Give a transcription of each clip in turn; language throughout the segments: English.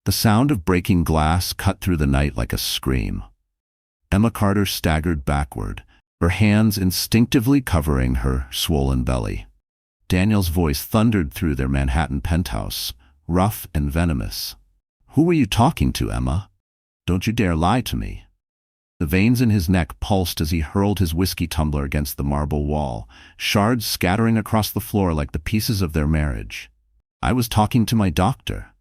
The sound of breaking glass cut through the night like a scream. Emma Carter staggered backward, her hands instinctively covering her swollen belly. Daniel's voice thundered through their Manhattan penthouse, rough and venomous. "Who were you talking to, Emma? Don't you dare lie to me." The veins in his neck pulsed as he hurled his whiskey tumbler against the marble wall, shards scattering across the floor like the pieces of their marriage. "I was talking to my doctor,"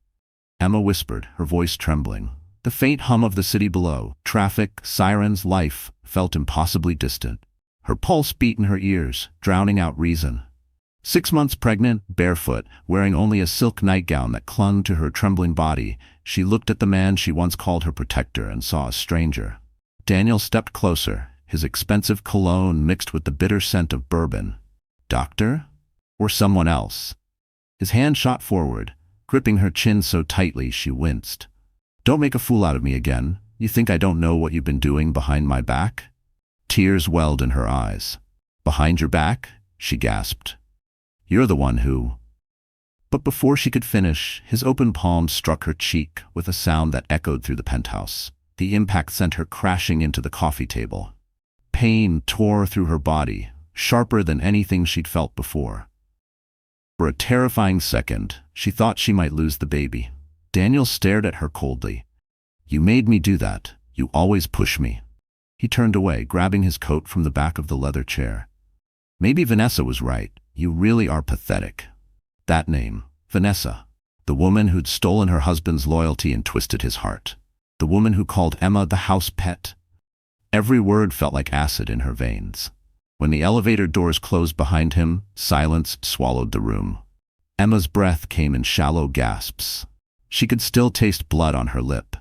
Emma whispered, her voice trembling. The faint hum of the city below, traffic, sirens, life, felt impossibly distant. Her pulse beat in her ears, drowning out reason. 6 months pregnant, barefoot, wearing only a silk nightgown that clung to her trembling body, she looked at the man she once called her protector and saw a stranger. Daniel stepped closer, his expensive cologne mixed with the bitter scent of bourbon. Doctor? Or someone else? His hand shot forward, gripping her chin so tightly she winced. "Don't make a fool out of me again. You think I don't know what you've been doing behind my back?" Tears welled in her eyes. "Behind your back?" she gasped. "You're the one who—" But before she could finish, his open palm struck her cheek with a sound that echoed through the penthouse. The impact sent her crashing into the coffee table. Pain tore through her body, sharper than anything she'd felt before. For a terrifying second, she thought she might lose the baby. Daniel stared at her coldly. "You made me do that. You always push me." He turned away, grabbing his coat from the back of the leather chair. "Maybe Vanessa was right. You really are pathetic." That name, Vanessa. The woman who'd stolen her husband's loyalty and twisted his heart. The woman who called Emma the house pet. Every word felt like acid in her veins. When the elevator doors closed behind him, silence swallowed the room. Emma's breath came in shallow gasps. She could still taste blood on her lip.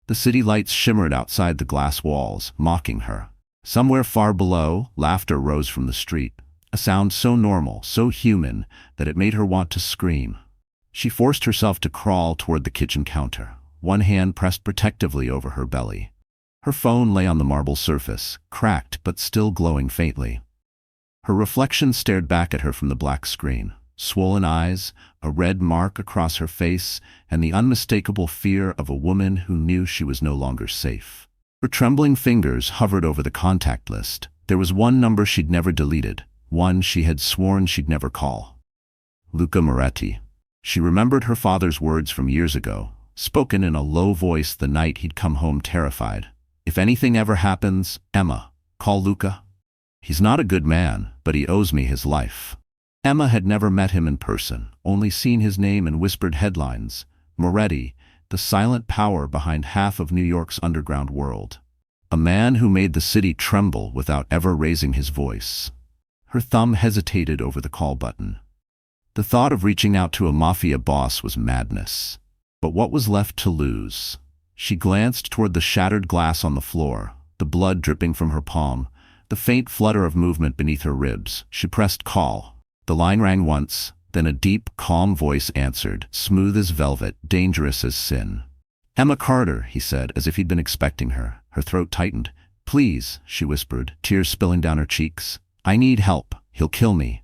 The city lights shimmered outside the glass walls, mocking her. Somewhere far below, laughter rose from the street, a sound so normal, so human, that it made her want to scream. She forced herself to crawl toward the kitchen counter, one hand pressed protectively over her belly. Her phone lay on the marble surface, cracked but still glowing faintly. Her reflection stared back at her from the black screen. Swollen eyes, a red mark across her face, and the unmistakable fear of a woman who knew she was no longer safe. Her trembling fingers hovered over the contact list. There was one number she'd never deleted, one she had sworn she'd never call. Luca Moretti. She remembered her father's words from years ago, spoken in a low voice the night he'd come home terrified. "If anything ever happens, Emma, call Luca. He's not a good man, but he owes me his life." Emma had never met him in person, only seen his name in whispered headlines. Moretti, the silent power behind half of New York's underground world. A man who made the city tremble without ever raising his voice. Her thumb hesitated over the call button. The thought of reaching out to a Mafia boss was madness. But what was left to lose? She glanced toward the shattered glass on the floor, the blood dripping from her palm, the faint flutter of movement beneath her ribs. She pressed call. The line rang once, then a deep, calm voice answered, smooth as velvet, dangerous as sin. "Emma Carter," he said, as if he'd been expecting her. Her throat tightened. "Please," she whispered, tears spilling down her cheeks. "I need help. He'll kill me."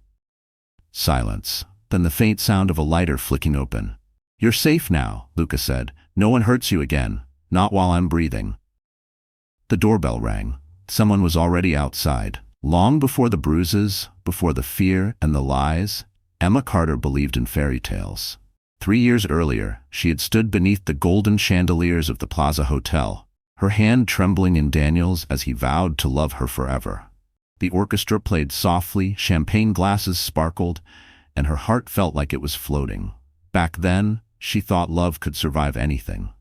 Silence. Then the faint sound of a lighter flicking open. "You're safe now," Luca said. "No one hurts you again. Not while I'm breathing." The doorbell rang. Someone was already outside. Long before the bruises, before the fear and the lies, Emma Carter believed in fairy tales. 3 years earlier, she had stood beneath the golden chandeliers of the Plaza Hotel, her hand trembling in Daniel's as he vowed to love her forever. The orchestra played softly, champagne glasses sparkled, and her heart felt like it was floating. Back then, she thought love could survive anything.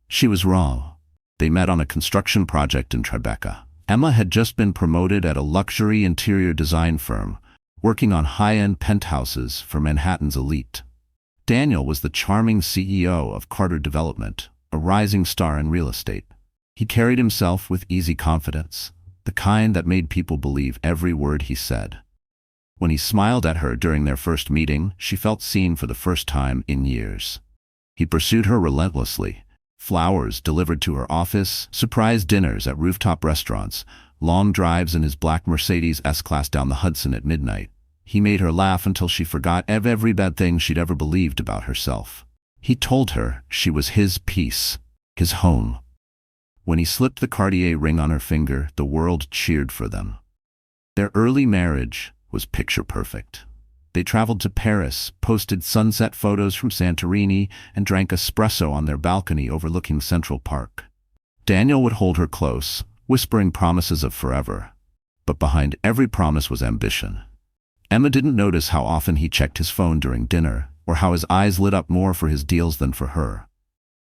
She was wrong. They met on a construction project in Tribeca. Emma had just been promoted at a luxury interior design firm, working on high-end penthouses for Manhattan's elite. Daniel was the charming CEO of Carter Development, a rising star in real estate. He carried himself with easy confidence, the kind that made people believe every word he said. When he smiled at her during their first meeting, she felt seen for the first time in years. He pursued her relentlessly. Flowers delivered to her office, surprise dinners at rooftop restaurants, long drives in his black Mercedes S-Class down the Hudson at midnight. He made her laugh until she forgot every bad thing she'd ever believed about herself. He told her she was his peace, his home. When he slipped the Cartier ring on her finger, the world cheered for them. Their early marriage was picture perfect. They traveled to Paris, posted sunset photos from Santorini, and drank espresso on their balcony overlooking Central Park. Daniel would hold her close, whispering promises of forever. But behind every promise was ambition. Emma didn't notice how often he checked his phone during dinner, or how his eyes lit up more for his deals than for her.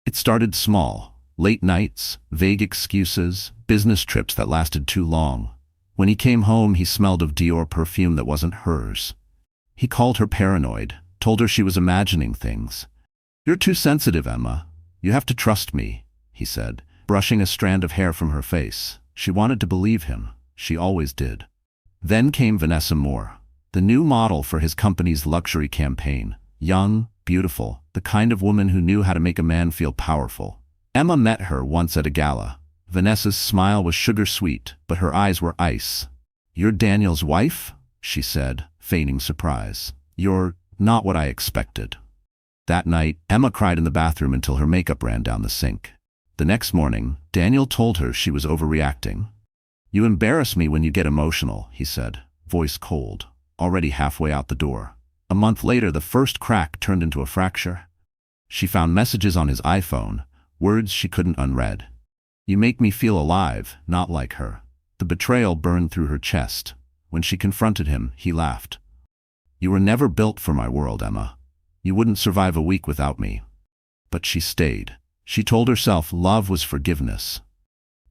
It started small: late nights, vague excuses, business trips that lasted too long. When he came home, he smelled of Dior perfume that wasn't hers. He called her paranoid, told her she was imagining things. "You're too sensitive, Emma. You have to trust me," he said, brushing a strand of hair from her face. She wanted to believe him. She always did. Then came Vanessa Moore, the new model for his company's luxury campaign. Young, beautiful, the kind of woman who knew how to make a man feel powerful. Emma met her once at a gala. Vanessa's smile was sugar-sweet, but her eyes were ice. "You're Daniel's wife?" she said, feigning surprise. "You're not what I expected." That night, Emma cried in the bathroom until her makeup ran down the sink. The next morning, Daniel told her she was overreacting. "You embarrass me when you get emotional," he said, voice cold, already halfway out the door. A month later, the first crack turned into a fracture. She found messages on his iPhone, words she couldn't unread. "You make me feel alive, not like her." The betrayal burned through her chest. When she confronted him, he laughed. "You were never built for my world, Emma. You wouldn't survive a week without me." But she stayed. She told herself love was forgiveness,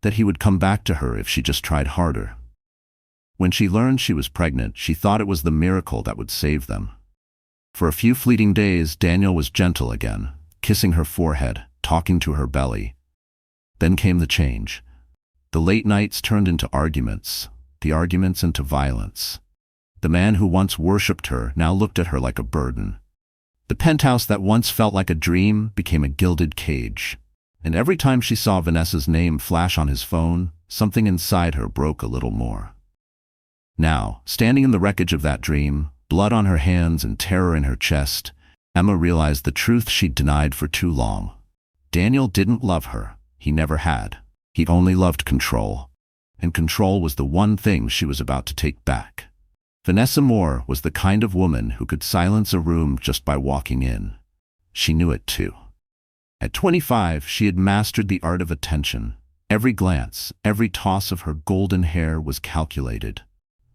that he would come back to her if she just tried harder. When she learned she was pregnant, she thought it was the miracle that would save them. For a few fleeting days, Daniel was gentle again, kissing her forehead, talking to her belly. Then came the change. The late nights turned into arguments, the arguments into violence. The man who once worshipped her now looked at her like a burden. The penthouse that once felt like a dream became a gilded cage. And every time she saw Vanessa's name flash on his phone, something inside her broke a little more. Now, standing in the wreckage of that dream, blood on her hands and terror in her chest, Emma realized the truth she'd denied for too long. Daniel didn't love her. He never had. He only loved control. And control was the one thing she was about to take back. Vanessa Moore was the kind of woman who could silence a room just by walking in. She knew it too. At 25, she had mastered the art of attention. Every glance, every toss of her golden hair was calculated.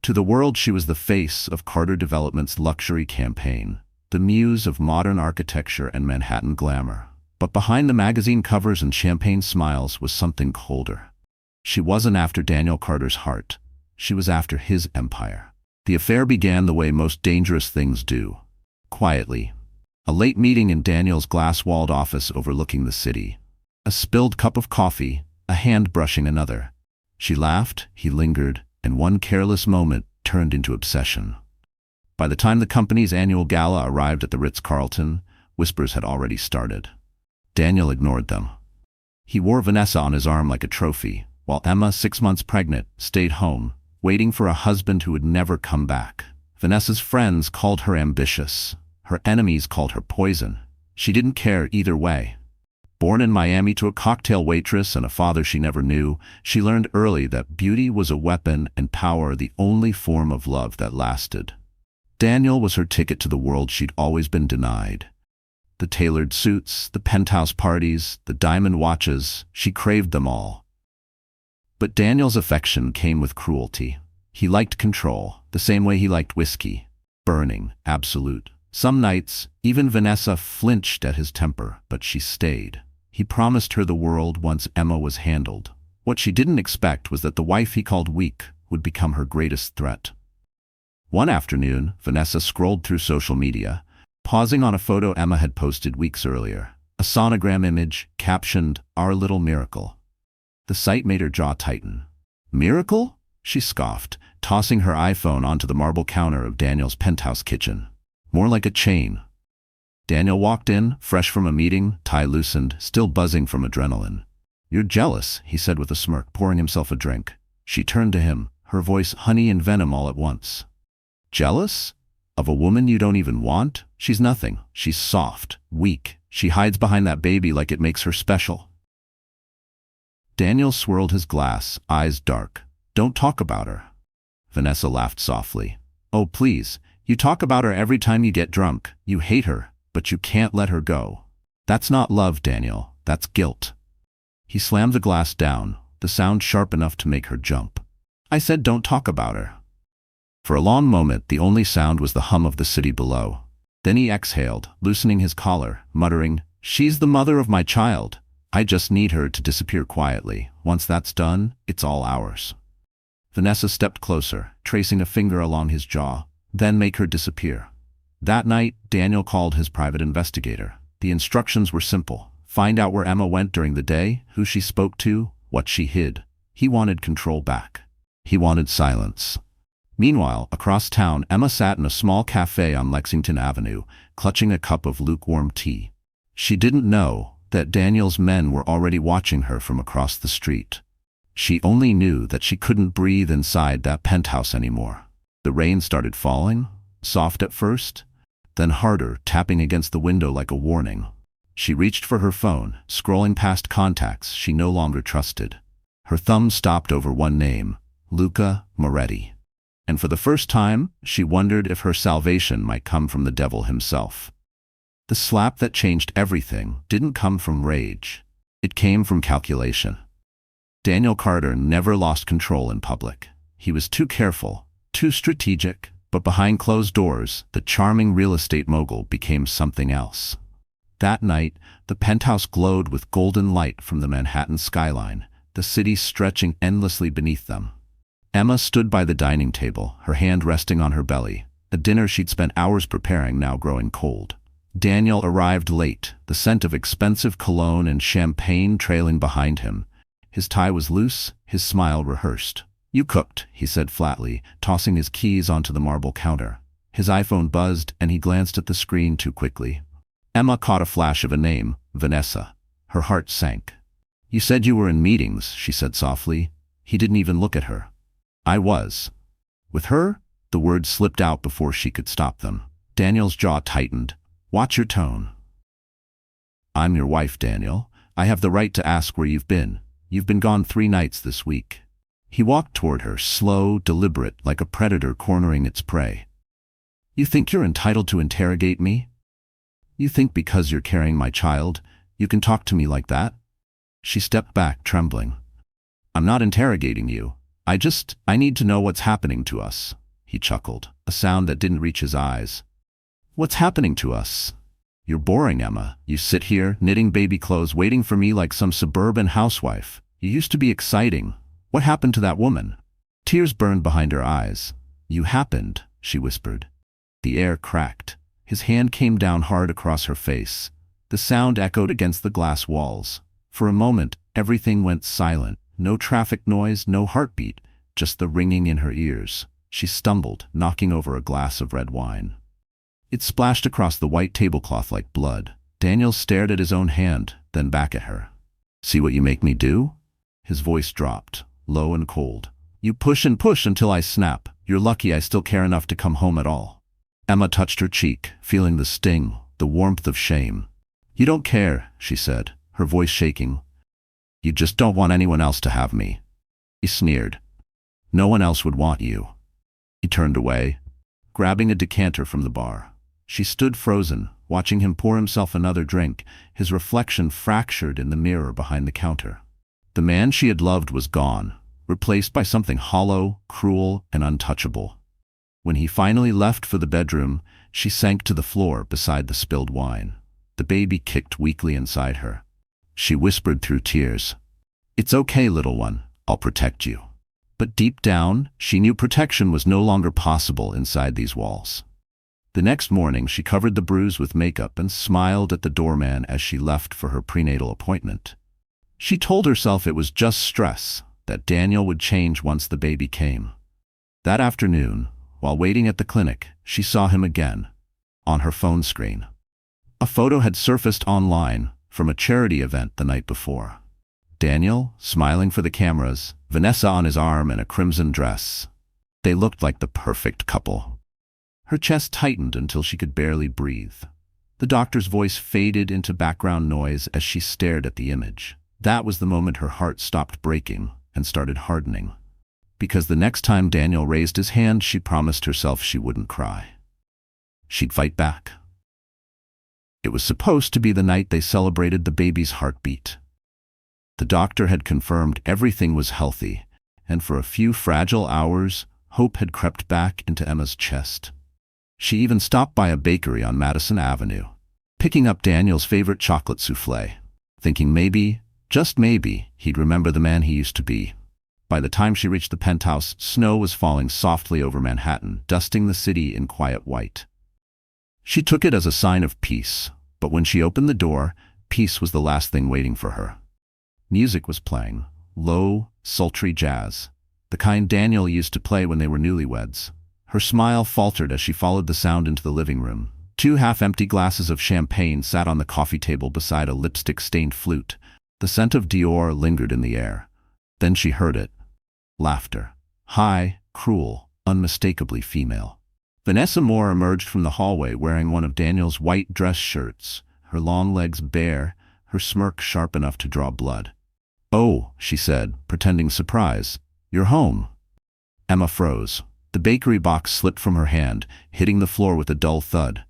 To the world, she was the face of Carter Development's luxury campaign, the muse of modern architecture and Manhattan glamour. But behind the magazine covers and champagne smiles was something colder. She wasn't after Daniel Carter's heart. She was after his empire. The affair began the way most dangerous things do, quietly. A late meeting in Daniel's glass-walled office overlooking the city. A spilled cup of coffee, a hand brushing another. She laughed, he lingered, and one careless moment turned into obsession. By the time the company's annual gala arrived at the Ritz-Carlton, whispers had already started. Daniel ignored them. He wore Vanessa on his arm like a trophy, while Emma, 6 months pregnant, stayed home, waiting for a husband who would never come back. Vanessa's friends called her ambitious. Her enemies called her poison. She didn't care either way. Born in Miami to a cocktail waitress and a father she never knew, she learned early that beauty was a weapon and power the only form of love that lasted. Daniel was her ticket to the world she'd always been denied. The tailored suits, the penthouse parties, the diamond watches, she craved them all. But Daniel's affection came with cruelty. He liked control, the same way he liked whiskey. Burning, absolute. Some nights, even Vanessa flinched at his temper, but she stayed. He promised her the world once Emma was handled. What she didn't expect was that the wife he called weak would become her greatest threat. One afternoon, Vanessa scrolled through social media, pausing on a photo Emma had posted weeks earlier. A sonogram image, captioned, "Our Little Miracle." The sight made her jaw tighten. "Miracle?" she scoffed, tossing her iPhone onto the marble counter of Daniel's penthouse kitchen. "More like a chain." Daniel walked in, fresh from a meeting, tie loosened, still buzzing from adrenaline. "You're jealous," he said with a smirk, pouring himself a drink. She turned to him, her voice honey and venom all at once. "Jealous? Of a woman you don't even want? She's nothing. She's soft, weak, She hides behind that baby like it makes her special. Daniel swirled his glass, eyes dark. Don't talk about her. Vanessa laughed softly. Oh, please. You talk about her every time you get drunk. You hate her, but you can't let her go. That's not love, Daniel. That's guilt. He slammed the glass down, the sound sharp enough to make her jump. I said don't talk about her. For a long moment, the only sound was the hum of the city below. Then he exhaled, loosening his collar, muttering, She's the mother of my child. I just need her to disappear quietly. Once that's done, it's all ours. Vanessa stepped closer, tracing a finger along his jaw. Then make her disappear. That night, Daniel called his private investigator. The instructions were simple. Find out where Emma went during the day, who she spoke to, what she hid. He wanted control back. He wanted silence. Meanwhile, across town, Emma sat in a small cafe on Lexington Avenue, clutching a cup of lukewarm tea. She didn't know that Daniel's men were already watching her from across the street. She only knew that she couldn't breathe inside that penthouse anymore. The rain started falling, soft at first, then harder, tapping against the window like a warning. She reached for her phone, scrolling past contacts she no longer trusted. Her thumb stopped over one name, Luca Moretti. And for the first time, she wondered if her salvation might come from the devil himself. The slap that changed everything didn't come from rage. It came from calculation. Daniel Carter never lost control in public. He was too careful, too strategic, but behind closed doors, the charming real estate mogul became something else. That night, the penthouse glowed with golden light from the Manhattan skyline, the city stretching endlessly beneath them. Emma stood by the dining table, her hand resting on her belly, a dinner she'd spent hours preparing now growing cold. Daniel arrived late, the scent of expensive cologne and champagne trailing behind him. His tie was loose, his smile rehearsed. You cooked, he said flatly, tossing his keys onto the marble counter. His iPhone buzzed, and he glanced at the screen too quickly. Emma caught a flash of a name, Vanessa. Her heart sank. You said you were in meetings, she said softly. He didn't even look at her. I was. With her? The words slipped out before she could stop them. Daniel's jaw tightened. Watch your tone. I'm your wife, Daniel. I have the right to ask where you've been. You've been gone 3 nights this week. He walked toward her, slow, deliberate, like a predator cornering its prey. You think you're entitled to interrogate me? You think because you're carrying my child, you can talk to me like that? She stepped back, trembling. I'm not interrogating you. I need to know what's happening to us. He chuckled, a sound that didn't reach his eyes. What's happening to us? You're boring, Emma. You sit here, knitting baby clothes, waiting for me like some suburban housewife. You used to be exciting. What happened to that woman? Tears burned behind her eyes. You happened, she whispered. The air cracked. His hand came down hard across her face. The sound echoed against the glass walls. For a moment, everything went silent. No traffic noise, no heartbeat, just the ringing in her ears. She stumbled, knocking over a glass of red wine. It splashed across the white tablecloth like blood. Daniel stared at his own hand, then back at her. See what you make me do? His voice dropped, low and cold. You push and push until I snap. You're lucky I still care enough to come home at all. Emma touched her cheek, feeling the sting, the warmth of shame. You don't care, she said, her voice shaking. You just don't want anyone else to have me. He sneered. No one else would want you. He turned away, grabbing a decanter from the bar. She stood frozen, watching him pour himself another drink, his reflection fractured in the mirror behind the counter. The man she had loved was gone, replaced by something hollow, cruel, and untouchable. When he finally left for the bedroom, she sank to the floor beside the spilled wine. The baby kicked weakly inside her. She whispered through tears, It's okay, little one. I'll protect you. But deep down, she knew protection was no longer possible inside these walls. The next morning, she covered the bruise with makeup and smiled at the doorman as she left for her prenatal appointment. She told herself it was just stress, that Daniel would change once the baby came. That afternoon, while waiting at the clinic, she saw him again, on her phone screen. A photo had surfaced online from a charity event the night before. Daniel, smiling for the cameras, Vanessa on his arm in a crimson dress. They looked like the perfect couple. Her chest tightened until she could barely breathe. The doctor's voice faded into background noise as she stared at the image. That was the moment her heart stopped breaking and started hardening. Because the next time Daniel raised his hand, she promised herself she wouldn't cry. She'd fight back. It was supposed to be the night they celebrated the baby's heartbeat. The doctor had confirmed everything was healthy, and for a few fragile hours, hope had crept back into Emma's chest. She even stopped by a bakery on Madison Avenue, picking up Daniel's favorite chocolate soufflé, thinking maybe, just maybe, he'd remember the man he used to be. By the time she reached the penthouse, snow was falling softly over Manhattan, dusting the city in quiet white. She took it as a sign of peace, but when she opened the door, peace was the last thing waiting for her. Music was playing, low, sultry jazz, the kind Daniel used to play when they were newlyweds. Her smile faltered as she followed the sound into the living room. 2 half-empty glasses of champagne sat on the coffee table beside a lipstick-stained flute. The scent of Dior lingered in the air. Then she heard it. Laughter. High, cruel, unmistakably female. Vanessa Moore emerged from the hallway wearing one of Daniel's white dress shirts, her long legs bare, her smirk sharp enough to draw blood. "Oh," she said, pretending surprise. "You're home." Emma froze. The bakery box slipped from her hand, hitting the floor with a dull thud.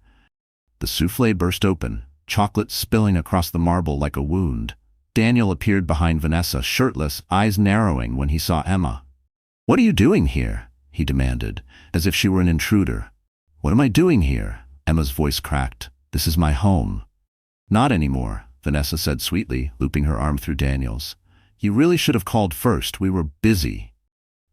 The soufflé burst open, chocolate spilling across the marble like a wound. Daniel appeared behind Vanessa, shirtless, eyes narrowing when he saw Emma. "What are you doing here?" he demanded, as if she were an intruder. "What am I doing here?" Emma's voice cracked. "This is my home." "Not anymore," Vanessa said sweetly, looping her arm through Daniel's. "You really should have called first. We were busy."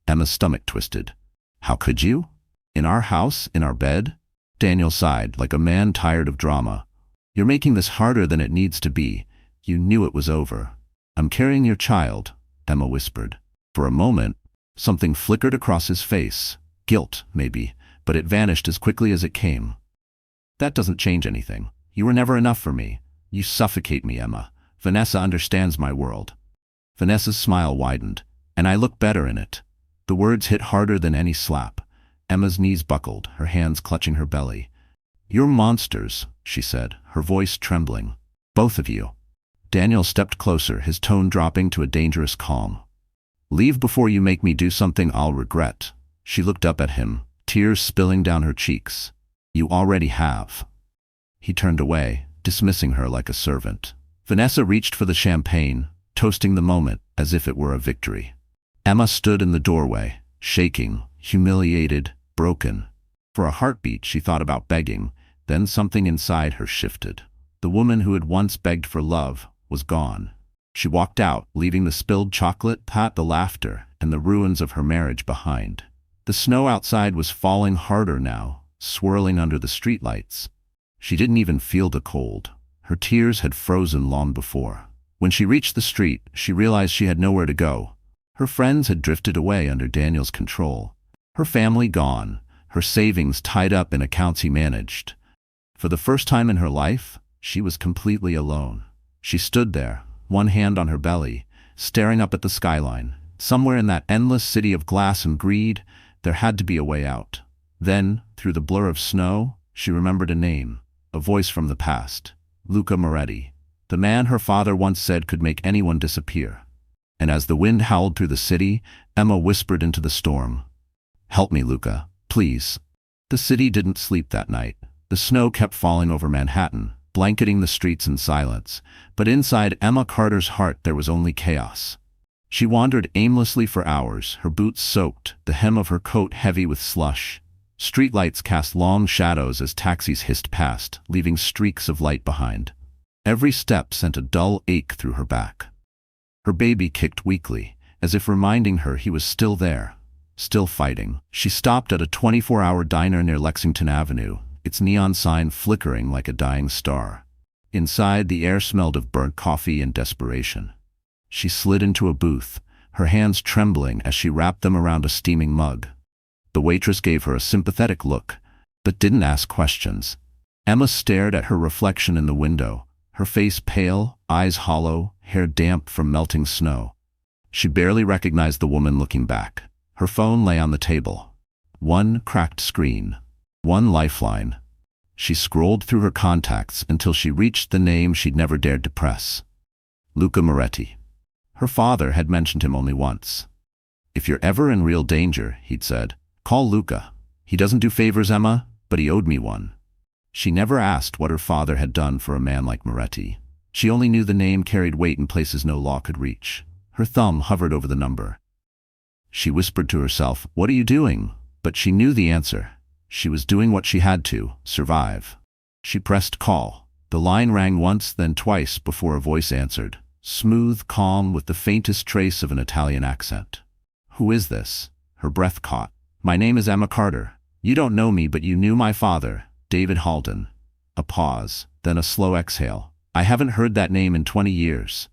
Emma's stomach twisted. "How could you? In our house, in our bed?" Daniel sighed, like a man tired of drama. "You're making this harder than it needs to be. You knew it was over." "I'm carrying your child," Emma whispered. For a moment, something flickered across his face. Guilt, maybe, but it vanished as quickly as it came. "That doesn't change anything. You were never enough for me. You suffocate me, Emma. Vanessa understands my world." Vanessa's smile widened, "And I look better in it." The words hit harder than any slap. Emma's knees buckled, her hands clutching her belly. "You're monsters," she said, her voice trembling. "Both of you." Daniel stepped closer, his tone dropping to a dangerous calm. "Leave before you make me do something I'll regret." She looked up at him, tears spilling down her cheeks. "You already have." He turned away, dismissing her like a servant. Vanessa reached for the champagne, toasting the moment as if it were a victory. Emma stood in the doorway, shaking, humiliated, broken. For a heartbeat she thought about begging, then something inside her shifted. The woman who had once begged for love was gone. She walked out, leaving the spilled chocolate, the laughter, and the ruins of her marriage behind. The snow outside was falling harder now, swirling under the streetlights. She didn't even feel the cold. Her tears had frozen long before. When she reached the street, she realized she had nowhere to go. Her friends had drifted away under Daniel's control. Her family gone, her savings tied up in accounts he managed. For the first time in her life, she was completely alone. She stood there, one hand on her belly, staring up at the skyline. Somewhere in that endless city of glass and greed, there had to be a way out. Then, through the blur of snow, she remembered a name, a voice from the past. Luca Moretti, the man her father once said could make anyone disappear. And as the wind howled through the city, Emma whispered into the storm, "Help me, Luca, please." The city didn't sleep that night. The snow kept falling over Manhattan, blanketing the streets in silence. But inside Emma Carter's heart there was only chaos. She wandered aimlessly for hours, her boots soaked, the hem of her coat heavy with slush. Streetlights cast long shadows as taxis hissed past, leaving streaks of light behind. Every step sent a dull ache through her back. Her baby kicked weakly, as if reminding her he was still there, still fighting. She stopped at a 24-hour diner near Lexington Avenue, its neon sign flickering like a dying star. Inside, the air smelled of burnt coffee and desperation. She slid into a booth, her hands trembling as she wrapped them around a steaming mug. The waitress gave her a sympathetic look, but didn't ask questions. Emma stared at her reflection in the window, her face pale, eyes hollow, hair damp from melting snow. She barely recognized the woman looking back. Her phone lay on the table. One cracked screen. One lifeline. She scrolled through her contacts until she reached the name she'd never dared to press. Luca Moretti. Her father had mentioned him only once. "If you're ever in real danger," he'd said, "call Luca. He doesn't do favors, Emma, but he owed me one." She never asked what her father had done for a man like Moretti. She only knew the name carried weight in places no law could reach. Her thumb hovered over the number. She whispered to herself, "What are you doing?" But she knew the answer. She was doing what she had to, survive. She pressed call. The line rang once, then twice before a voice answered. Smooth, calm, with the faintest trace of an Italian accent. "Who is this?" Her breath caught. "My name is Emma Carter. You don't know me, but you knew my father, David Halden." A pause, then a slow exhale. "I haven't heard that name in 20 years.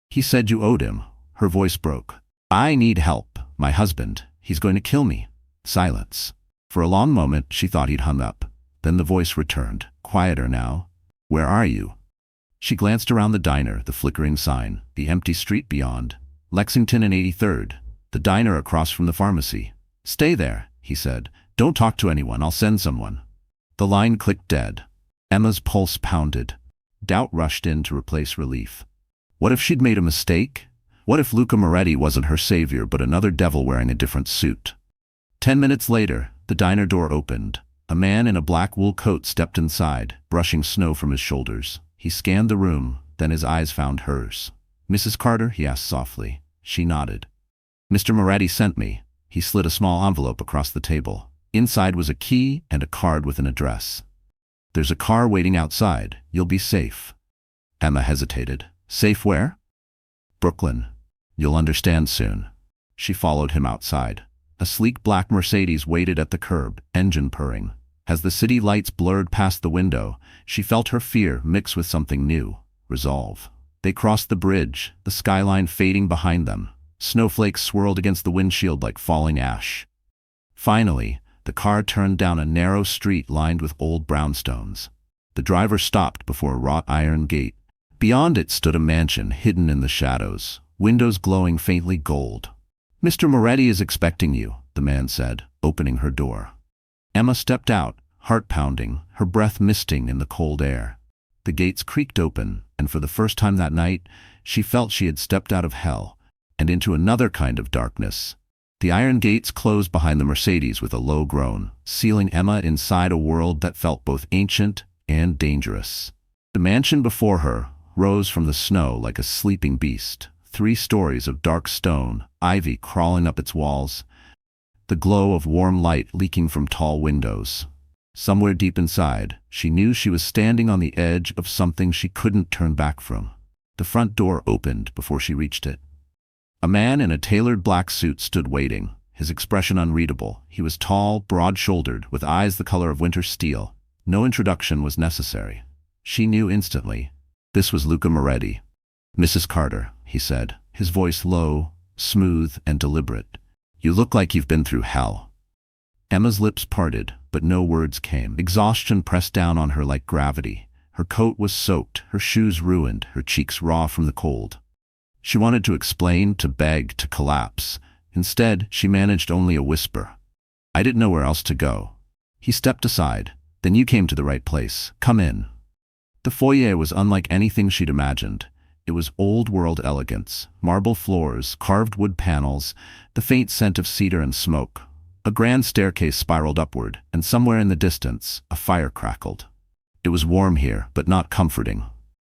He said you owed him." Her voice broke. "I need help. My husband. He's going to kill me." Silence. For a long moment, she thought he'd hung up. Then the voice returned, quieter now. "Where are you?" She glanced around the diner, the flickering sign, the empty street beyond. Lexington and 83rd, the diner across from the pharmacy. "Stay there," he said. "Don't talk to anyone. I'll send someone." The line clicked dead. Emma's pulse pounded. Doubt rushed in to replace relief. What if she'd made a mistake? What if Luca Moretti wasn't her savior, but another devil wearing a different suit? 10 minutes later, the diner door opened. A man in a black wool coat stepped inside, brushing snow from his shoulders. He scanned the room, then his eyes found hers. "Mrs. Carter?" he asked softly. She nodded. "Mr. Moretti sent me." He slid a small envelope across the table. Inside was a key and a card with an address. "There's a car waiting outside. You'll be safe." Emma hesitated. "Safe where?" "Brooklyn. You'll understand soon." She followed him outside. A sleek black Mercedes waited at the curb, engine purring. As the city lights blurred past the window, she felt her fear mix with something new, resolve. They crossed the bridge, the skyline fading behind them. Snowflakes swirled against the windshield like falling ash. Finally, the car turned down a narrow street lined with old brownstones. The driver stopped before a wrought iron gate. Beyond it stood a mansion hidden in the shadows, windows glowing faintly gold. "Mr. Moretti is expecting you," the man said, opening her door. Emma stepped out, heart pounding, her breath misting in the cold air. The gates creaked open, and for the first time that night, she felt she had stepped out of hell and into another kind of darkness. The iron gates closed behind the Mercedes with a low groan, sealing Emma inside a world that felt both ancient and dangerous. The mansion before her rose from the snow like a sleeping beast, 3 stories of dark stone, ivy crawling up its walls, the glow of warm light leaking from tall windows. Somewhere deep inside, she knew she was standing on the edge of something she couldn't turn back from. The front door opened before she reached it. A man in a tailored black suit stood waiting, his expression unreadable. He was tall, broad-shouldered, with eyes the color of winter steel. No introduction was necessary. She knew instantly. This was Luca Moretti. "Mrs. Carter," he said, his voice low, smooth, and deliberate. "You look like you've been through hell." Emma's lips parted, but no words came. Exhaustion pressed down on her like gravity. Her coat was soaked, her shoes ruined, her cheeks raw from the cold. She wanted to explain, to beg, to collapse. Instead, she managed only a whisper. "I didn't know where else to go." He stepped aside. "Then you came to the right place. Come in." The foyer was unlike anything she'd imagined. It was old-world elegance, marble floors, carved wood panels, the faint scent of cedar and smoke. A grand staircase spiraled upward, and somewhere in the distance, a fire crackled. It was warm here, but not comforting.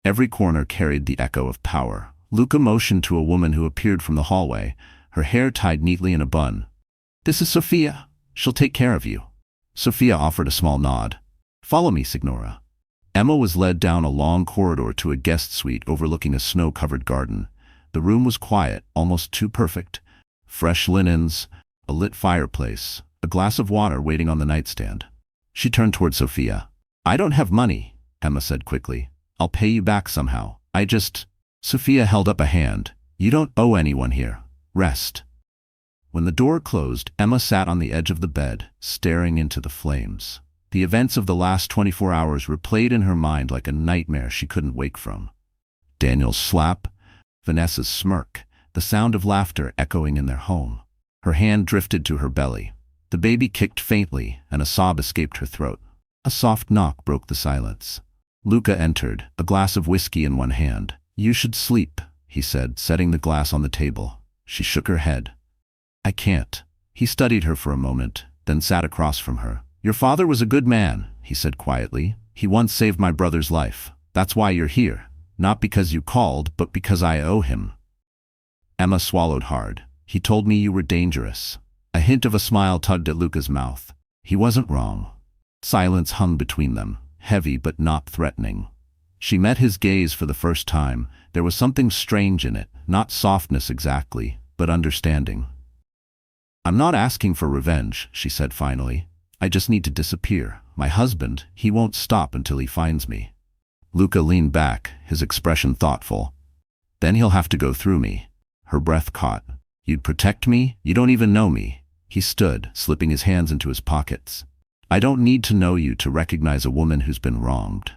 Every corner carried the echo of power. Luca motioned to a woman who appeared from the hallway, her hair tied neatly in a bun. "This is Sophia. She'll take care of you." Sophia offered a small nod. "Follow me, Signora." Emma was led down a long corridor to a guest suite overlooking a snow-covered garden. The room was quiet, almost too perfect. Fresh linens, a lit fireplace, a glass of water waiting on the nightstand. She turned toward Sophia. "I don't have money," Emma said quickly. "I'll pay you back somehow. Sophia held up a hand. "You don't owe anyone here. Rest." When the door closed, Emma sat on the edge of the bed, staring into the flames. The events of the last 24 hours replayed in her mind like a nightmare she couldn't wake from. Daniel's slap, Vanessa's smirk, the sound of laughter echoing in their home. Her hand drifted to her belly. The baby kicked faintly, and a sob escaped her throat. A soft knock broke the silence. Luca entered, a glass of whiskey in one hand. "You should sleep," he said, setting the glass on the table. She shook her head. "I can't." He studied her for a moment, then sat across from her. "Your father was a good man," he said quietly. "He once saved my brother's life. That's why you're here. Not because you called, but because I owe him." Emma swallowed hard. "He told me you were dangerous." A hint of a smile tugged at Luca's mouth. He wasn't wrong. Silence hung between them, heavy but not threatening. She met his gaze for the first time. There was something strange in it, not softness exactly, but understanding. "I'm not asking for revenge," she said finally. "I just need to disappear. My husband, he won't stop until he finds me." Luca leaned back, his expression thoughtful. "Then he'll have to go through me." Her breath caught. "You'd protect me? You don't even know me." He stood, slipping his hands into his pockets. "I don't need to know you to recognize a woman who's been wronged."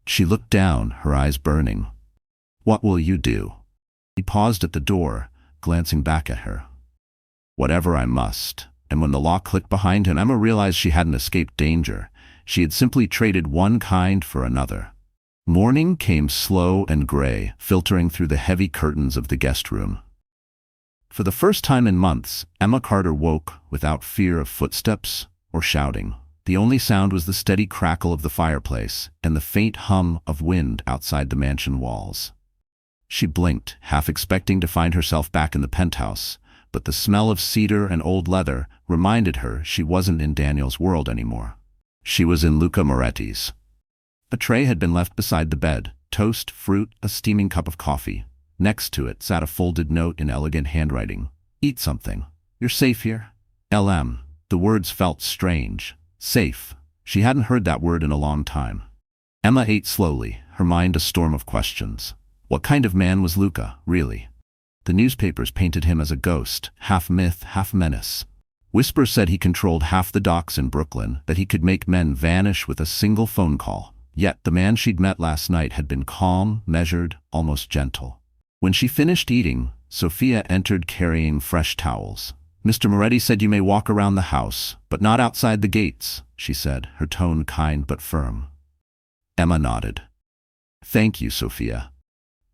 She looked down, her eyes burning. "What will you do?" He paused at the door, glancing back at her. "Whatever I must." And when the lock clicked behind him, Emma realized she hadn't escaped danger. She had simply traded one kind for another. Morning came slow and gray, filtering through the heavy curtains of the guest room. For the first time in months, Emma Carter woke without fear of footsteps or shouting. The only sound was the steady crackle of the fireplace and the faint hum of wind outside the mansion walls. She blinked, half expecting to find herself back in the penthouse, but the smell of cedar and old leather reminded her she wasn't in Daniel's world anymore. She was in Luca Moretti's. A tray had been left beside the bed, toast, fruit, a steaming cup of coffee. Next to it sat a folded note in elegant handwriting. "Eat something. You're safe here." LM. The words felt strange. Safe. She hadn't heard that word in a long time. Emma ate slowly, her mind a storm of questions. What kind of man was Luca, really? The newspapers painted him as a ghost, half myth, half menace. Whispers said he controlled half the docks in Brooklyn, that he could make men vanish with a single phone call. Yet the man she'd met last night had been calm, measured, almost gentle. When she finished eating, Sophia entered carrying fresh towels. "Mr. Moretti said you may walk around the house, but not outside the gates," she said, her tone kind but firm. Emma nodded. "Thank you, Sophia."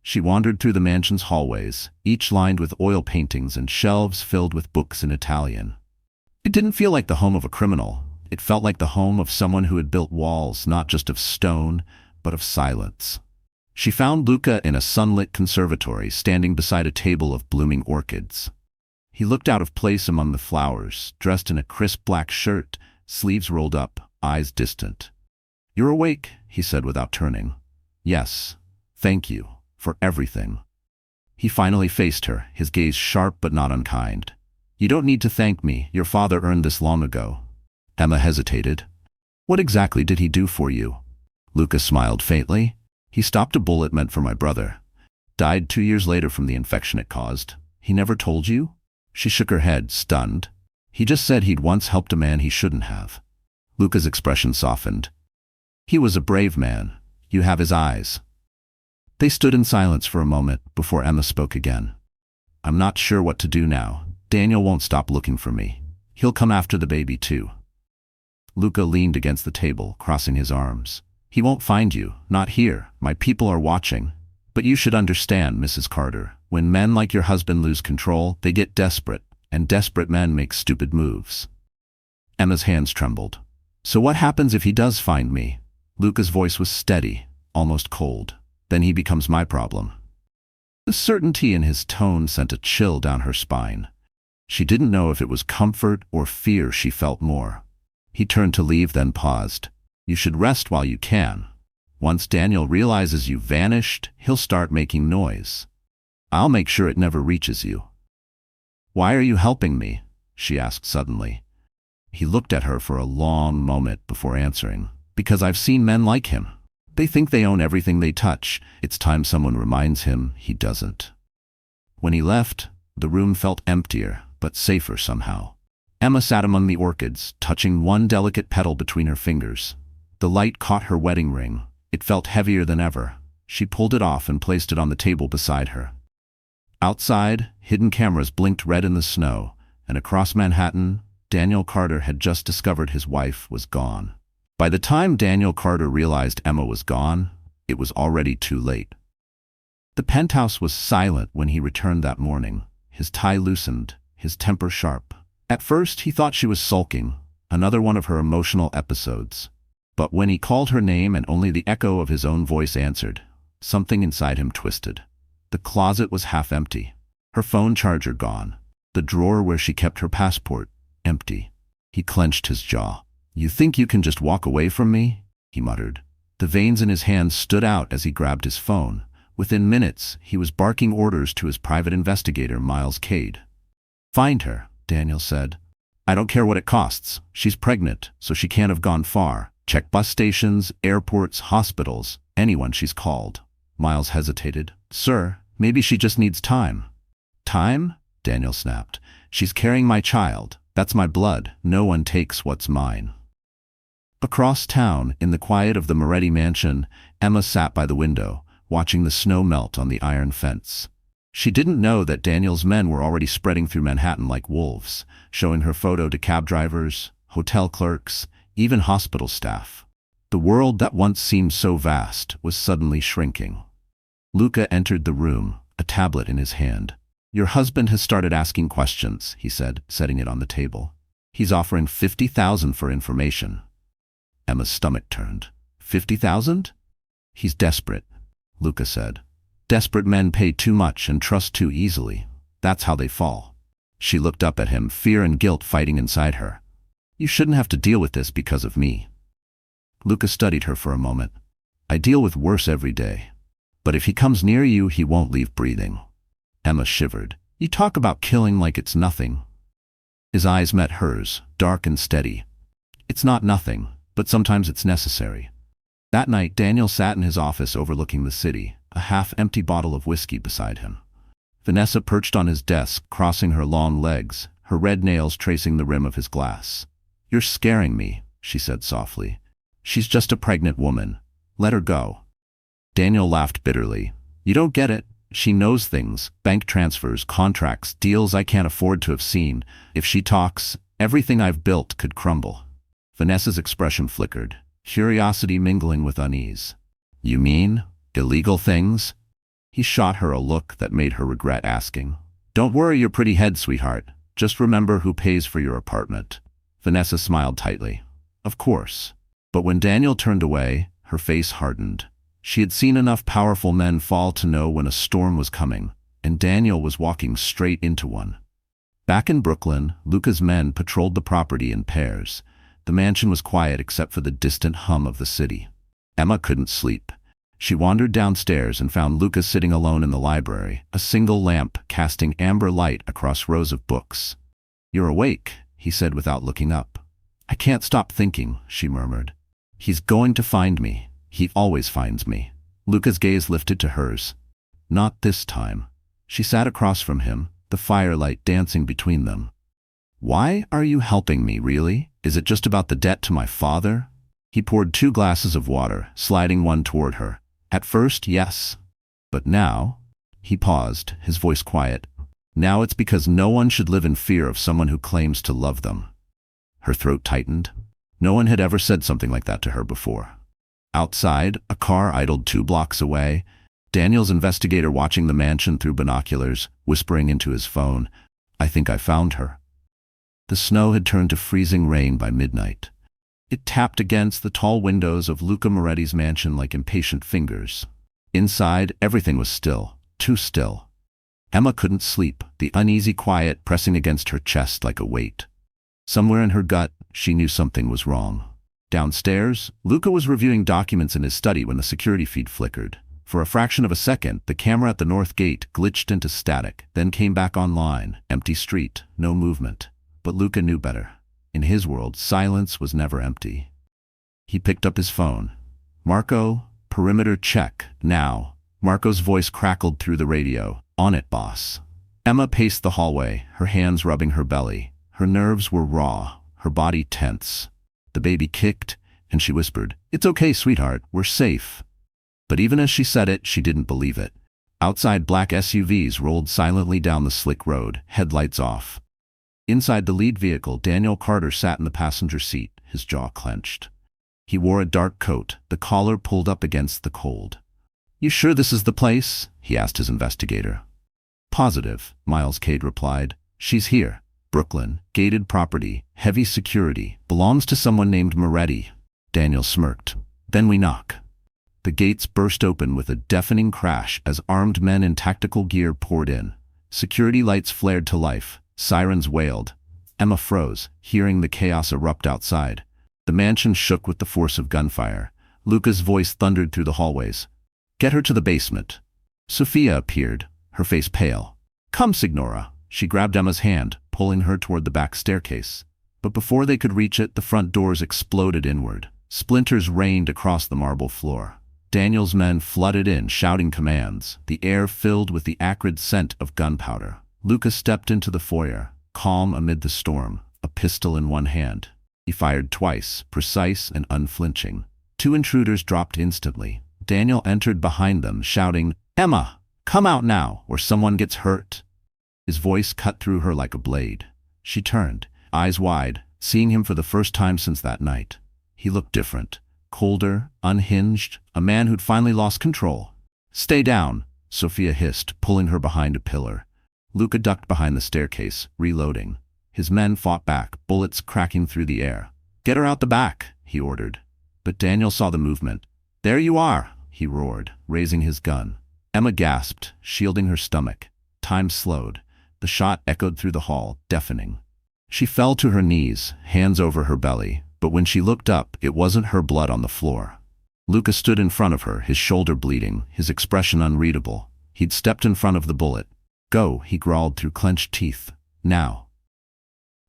She wandered through the mansion's hallways, each lined with oil paintings and shelves filled with books in Italian. It didn't feel like the home of a criminal. It felt like the home of someone who had built walls not just of stone, but of silence. She found Luca in a sunlit conservatory, standing beside a table of blooming orchids. He looked out of place among the flowers, dressed in a crisp black shirt, sleeves rolled up, eyes distant. "You're awake," he said without turning. "Yes. Thank you. For everything." He finally faced her, his gaze sharp but not unkind. "You don't need to thank me. Your father earned this long ago." Emma hesitated. "What exactly did he do for you?" Luca smiled faintly. "He stopped a bullet meant for my brother. Died 2 years later from the infection it caused." "He never told you?" She shook her head, stunned. "He just said he'd once helped a man he shouldn't have." Luca's expression softened. "He was a brave man. You have his eyes." They stood in silence for a moment before Emma spoke again. "I'm not sure what to do now. Daniel won't stop looking for me. He'll come after the baby too." Luca leaned against the table, crossing his arms. "He won't find you, not here. My people are watching. But you should understand, Mrs. Carter, when men like your husband lose control, they get desperate, and desperate men make stupid moves." Emma's hands trembled. "So what happens if he does find me?" Luca's voice was steady, almost cold. "Then he becomes my problem." The certainty in his tone sent a chill down her spine. She didn't know if it was comfort or fear she felt more. He turned to leave, then paused. "You should rest while you can. Once Daniel realizes you vanished, he'll start making noise. I'll make sure it never reaches you." "Why are you helping me?" she asked suddenly. He looked at her for a long moment before answering. "Because I've seen men like him. They think they own everything they touch. It's time someone reminds him he doesn't." When he left, the room felt emptier, but safer somehow. Emma sat among the orchids, touching one delicate petal between her fingers. The light caught her wedding ring. It felt heavier than ever. She pulled it off and placed it on the table beside her. Outside, hidden cameras blinked red in the snow, and across Manhattan, Daniel Carter had just discovered his wife was gone. By the time Daniel Carter realized Emma was gone, it was already too late. The penthouse was silent when he returned that morning, his tie loosened, his temper sharp. At first, he thought she was sulking, another one of her emotional episodes. But when he called her name and only the echo of his own voice answered, something inside him twisted. The closet was half empty. Her phone charger gone. The drawer where she kept her passport, empty. He clenched his jaw. "You think you can just walk away from me?" he muttered. The veins in his hands stood out as he grabbed his phone. Within minutes, he was barking orders to his private investigator, Miles Cade. "Find her," Daniel said. "I don't care what it costs. She's pregnant, so she can't have gone far. Check bus stations, airports, hospitals, anyone she's called." Miles hesitated. "Sir, maybe she just needs time." "Time?" Daniel snapped. "She's carrying my child. That's my blood. No one takes what's mine." Across town, in the quiet of the Moretti mansion, Emma sat by the window, watching the snow melt on the iron fence. She didn't know that Daniel's men were already spreading through Manhattan like wolves, showing her photo to cab drivers, hotel clerks, even hospital staff. The world that once seemed so vast was suddenly shrinking. Luca entered the room, a tablet in his hand. "Your husband has started asking questions," he said, setting it on the table. "He's offering 50,000 for information." Emma's stomach turned. 50,000? "He's desperate," Luca said. "Desperate men pay too much and trust too easily. That's how they fall." She looked up at him, fear and guilt fighting inside her. "You shouldn't have to deal with this because of me." Luca studied her for a moment. "I deal with worse every day. But if he comes near you, he won't leave breathing." Emma shivered. "You talk about killing like it's nothing." His eyes met hers, dark and steady. "It's not nothing, but sometimes it's necessary." That night, Daniel sat in his office overlooking the city, a half-empty bottle of whiskey beside him. Vanessa perched on his desk, crossing her long legs, her red nails tracing the rim of his glass. "You're scaring me," she said softly. "She's just a pregnant woman. Let her go." Daniel laughed bitterly. "You don't get it. She knows things, bank transfers, contracts, deals I can't afford to have seen. If she talks, everything I've built could crumble." Vanessa's expression flickered, curiosity mingling with unease. "You mean illegal things?" He shot her a look that made her regret asking. "Don't worry your pretty head, sweetheart. Just remember who pays for your apartment." Vanessa smiled tightly. "Of course." But when Daniel turned away, her face hardened. She had seen enough powerful men fall to know when a storm was coming, and Daniel was walking straight into one. Back in Brooklyn, Luca's men patrolled the property in pairs. The mansion was quiet except for the distant hum of the city. Emma couldn't sleep. She wandered downstairs and found Luca sitting alone in the library, a single lamp casting amber light across rows of books. "You're awake," he said without looking up. "I can't stop thinking," she murmured. "He's going to find me. He always finds me." Luca's gaze lifted to hers. "Not this time." She sat across from him, the firelight dancing between them. "Why are you helping me, really? Is it just about the debt to my father?" He poured 2 glasses of water, sliding one toward her. "At first, yes. But now—" He paused, his voice quiet. "Now it's because no one should live in fear of someone who claims to love them." Her throat tightened. No one had ever said something like that to her before. Outside, a car idled 2 blocks away. Daniel's investigator watching the mansion through binoculars, whispering into his phone, "I think I found her." The snow had turned to freezing rain by midnight. It tapped against the tall windows of Luca Moretti's mansion like impatient fingers. Inside, everything was still, too still. Emma couldn't sleep, the uneasy quiet pressing against her chest like a weight. Somewhere in her gut, she knew something was wrong. Downstairs, Luca was reviewing documents in his study when the security feed flickered. For a fraction of a second, the camera at the north gate glitched into static, then came back online. Empty street, no movement. But Luca knew better. In his world, silence was never empty. He picked up his phone. "Marco, perimeter check, now." Marco's voice crackled through the radio. "On it, boss." Emma paced the hallway, her hands rubbing her belly. Her nerves were raw, her body tense. The baby kicked, and she whispered, "It's okay, sweetheart, we're safe." But even as she said it, she didn't believe it. Outside, black SUVs rolled silently down the slick road, headlights off. Inside the lead vehicle, Daniel Carter sat in the passenger seat, his jaw clenched. He wore a dark coat, the collar pulled up against the cold. "You sure this is the place?" he asked his investigator. "Positive," Miles Cade replied. "She's here. Brooklyn, gated property, heavy security, belongs to someone named Moretti." Daniel smirked. "Then we knock." The gates burst open with a deafening crash as armed men in tactical gear poured in. Security lights flared to life. Sirens wailed. Emma froze, hearing the chaos erupt outside. The mansion shook with the force of gunfire. Luca's voice thundered through the hallways. "Get her to the basement." Sophia appeared, her face pale. "Come, Signora." She grabbed Emma's hand, pulling her toward the back staircase. But before they could reach it, the front doors exploded inward. Splinters rained across the marble floor. Daniel's men flooded in, shouting commands, the air filled with the acrid scent of gunpowder. Luca stepped into the foyer, calm amid the storm, a pistol in one hand. He fired twice, precise and unflinching. Two intruders dropped instantly. Daniel entered behind them, shouting, "Emma, come out now, or someone gets hurt." His voice cut through her like a blade. She turned, eyes wide, seeing him for the first time since that night. He looked different. Colder, unhinged, a man who'd finally lost control. "Stay down," Sophia hissed, pulling her behind a pillar. Luca ducked behind the staircase, reloading. His men fought back, bullets cracking through the air. "Get her out the back," he ordered. But Daniel saw the movement. "There you are," he roared, raising his gun. Emma gasped, shielding her stomach. Time slowed. The shot echoed through the hall, deafening. She fell to her knees, hands over her belly. But when she looked up, it wasn't her blood on the floor. Luca stood in front of her, his shoulder bleeding, his expression unreadable. He'd stepped in front of the bullet. "Go," he growled through clenched teeth. "Now."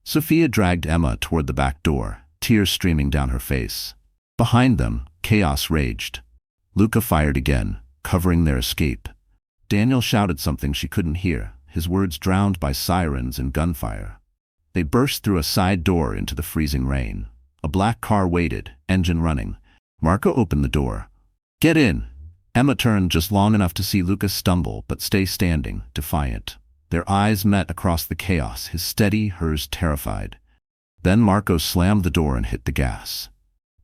Sophia dragged Emma toward the back door, tears streaming down her face. Behind them, chaos raged. Luca fired again, covering their escape. Daniel shouted something she couldn't hear, his words drowned by sirens and gunfire. They burst through a side door into the freezing rain. A black car waited, engine running. Marco opened the door. "Get in." Emma turned just long enough to see Lucas stumble but stay standing, defiant. Their eyes met across the chaos, his steady, hers terrified. Then Marco slammed the door and hit the gas.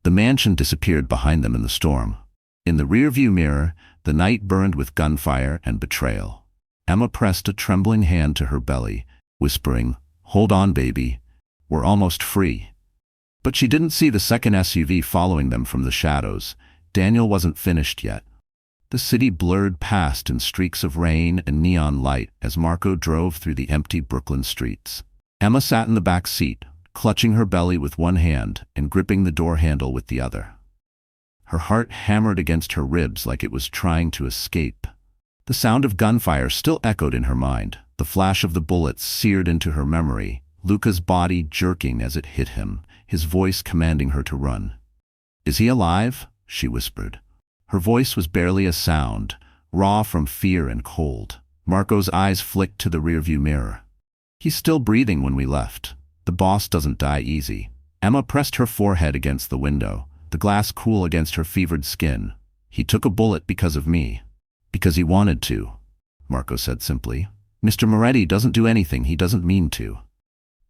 The mansion disappeared behind them in the storm. In the rearview mirror, the night burned with gunfire and betrayal. Emma pressed a trembling hand to her belly, whispering, "Hold on, baby. We're almost free." But she didn't see the second SUV following them from the shadows. Daniel wasn't finished yet. The city blurred past in streaks of rain and neon light as Marco drove through the empty Brooklyn streets. Emma sat in the back seat, clutching her belly with one hand and gripping the door handle with the other. Her heart hammered against her ribs like it was trying to escape. The sound of gunfire still echoed in her mind, the flash of the bullets seared into her memory, Luca's body jerking as it hit him, his voice commanding her to run. "Is he alive?" she whispered. Her voice was barely a sound, raw from fear and cold. Marco's eyes flicked to the rearview mirror. "He's still breathing when we left. The boss doesn't die easy." Emma pressed her forehead against the window, the glass cool against her fevered skin. "He took a bullet because of me. Because he wanted to," Marco said simply. "Mr. Moretti doesn't do anything he doesn't mean to."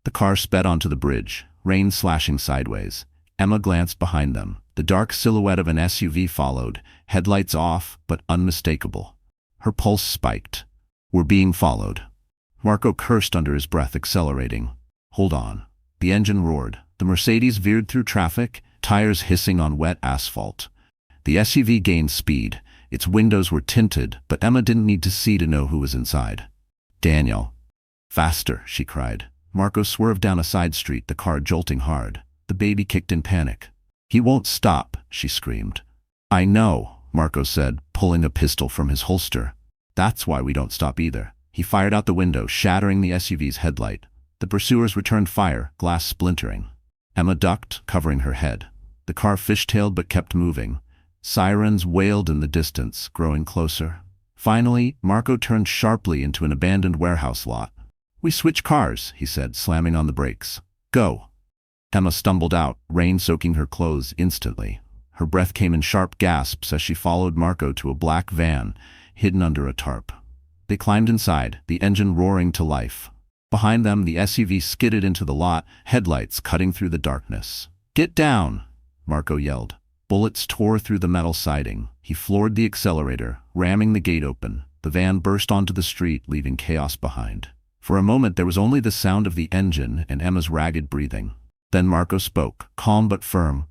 The car sped onto the bridge, rain slashing sideways. Emma glanced behind them. The dark silhouette of an SUV followed, headlights off, but unmistakable. Her pulse spiked. "We're being followed." Marco cursed under his breath, accelerating. "Hold on." The engine roared. The Mercedes veered through traffic, tires hissing on wet asphalt. The SUV gained speed. Its windows were tinted, but Emma didn't need to see to know who was inside. "Daniel." "Faster," she cried. Marco swerved down a side street, the car jolting hard. The baby kicked in panic. "He won't stop," she screamed. "I know," Marco said, pulling a pistol from his holster. "That's why we don't stop either." He fired out the window, shattering the SUV's headlight. The pursuers returned fire, glass splintering. Emma ducked, covering her head. The car fishtailed but kept moving. Sirens wailed in the distance, growing closer. Finally, Marco turned sharply into an abandoned warehouse lot. "We switch cars," he said, slamming on the brakes. "Go." Emma stumbled out, rain soaking her clothes instantly. Her breath came in sharp gasps as she followed Marco to a black van, hidden under a tarp. They climbed inside, the engine roaring to life. Behind them, the SUV skidded into the lot, headlights cutting through the darkness. "Get down!" Marco yelled. Bullets tore through the metal siding. He floored the accelerator, ramming the gate open. The van burst onto the street, leaving chaos behind. For a moment there was only the sound of the engine and Emma's ragged breathing. Then Marco spoke, calm but firm.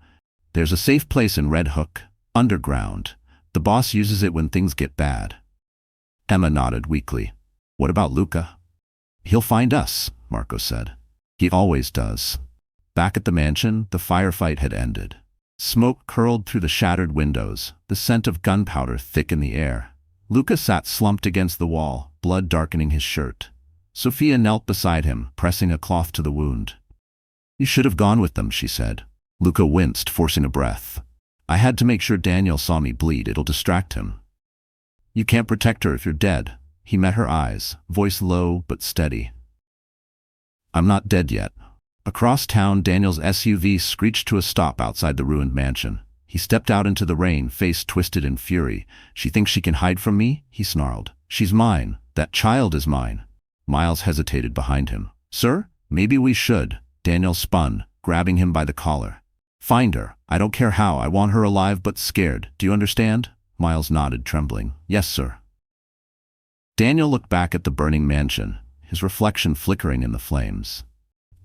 There's a safe place in Red Hook, underground. The boss uses it when things get bad. Emma nodded weakly. What about Luca? He'll find us, Marco said. He always does. Back at the mansion, the firefight had ended. Smoke curled through the shattered windows, the scent of gunpowder thick in the air. Luca sat slumped against the wall, blood darkening his shirt. Sophia knelt beside him, pressing a cloth to the wound. You should have gone with them, she said. Luca winced, forcing a breath. I had to make sure Daniel saw me bleed. It'll distract him. You can't protect her if you're dead. He met her eyes, voice low but steady. I'm not dead yet. Across town, Daniel's SUV screeched to a stop outside the ruined mansion. He stepped out into the rain, face twisted in fury. She thinks she can hide from me? He snarled. She's mine. That child is mine. Miles hesitated behind him. Sir, maybe we should. Daniel spun, grabbing him by the collar. Find her. I don't care how. I want her alive but scared. Do you understand? Miles nodded, trembling. Yes, sir. Daniel looked back at the burning mansion, his reflection flickering in the flames.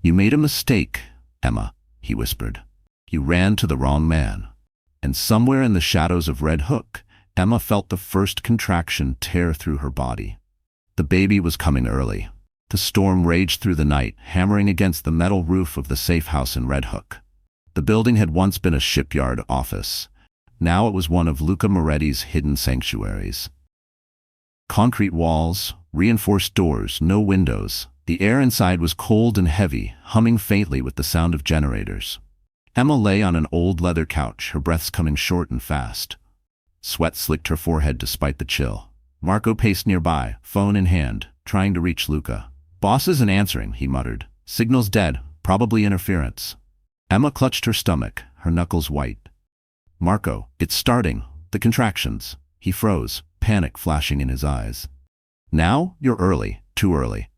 You made a mistake, Emma, he whispered. You ran to the wrong man. And somewhere in the shadows of Red Hook, Emma felt the first contraction tear through her body. The baby was coming early. The storm raged through the night, hammering against the metal roof of the safe house in Red Hook. The building had once been a shipyard office. Now it was one of Luca Moretti's hidden sanctuaries. Concrete walls, reinforced doors, no windows. The air inside was cold and heavy, humming faintly with the sound of generators. Emma lay on an old leather couch, her breaths coming short and fast. Sweat slicked her forehead despite the chill. Marco paced nearby, phone in hand, trying to reach Luca. Boss isn't answering, he muttered. Signal's dead, probably interference. Emma clutched her stomach, her knuckles white. Marco, it's starting. The contractions. He froze, panic flashing in his eyes. Now? You're early. Too early.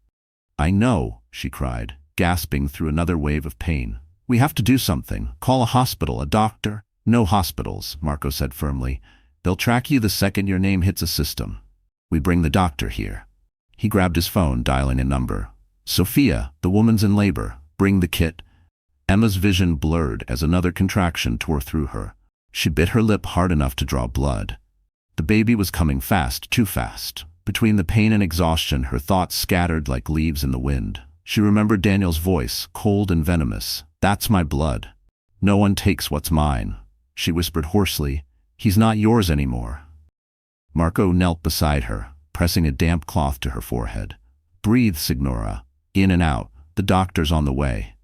I know, she cried, gasping through another wave of pain. We have to do something. Call a hospital, a doctor. No hospitals, Marco said firmly. They'll track you the second your name hits a system. We bring the doctor here. He grabbed his phone, dialing a number. Sophia, the woman's in labor. Bring the kit. Emma's vision blurred as another contraction tore through her. She bit her lip hard enough to draw blood. The baby was coming fast, too fast. Between the pain and exhaustion, her thoughts scattered like leaves in the wind. She remembered Daniel's voice, cold and venomous. That's my blood. No one takes what's mine. She whispered hoarsely. He's not yours anymore. Marco knelt beside her, pressing a damp cloth to her forehead. Breathe, Signora. In and out. The doctor's on the way.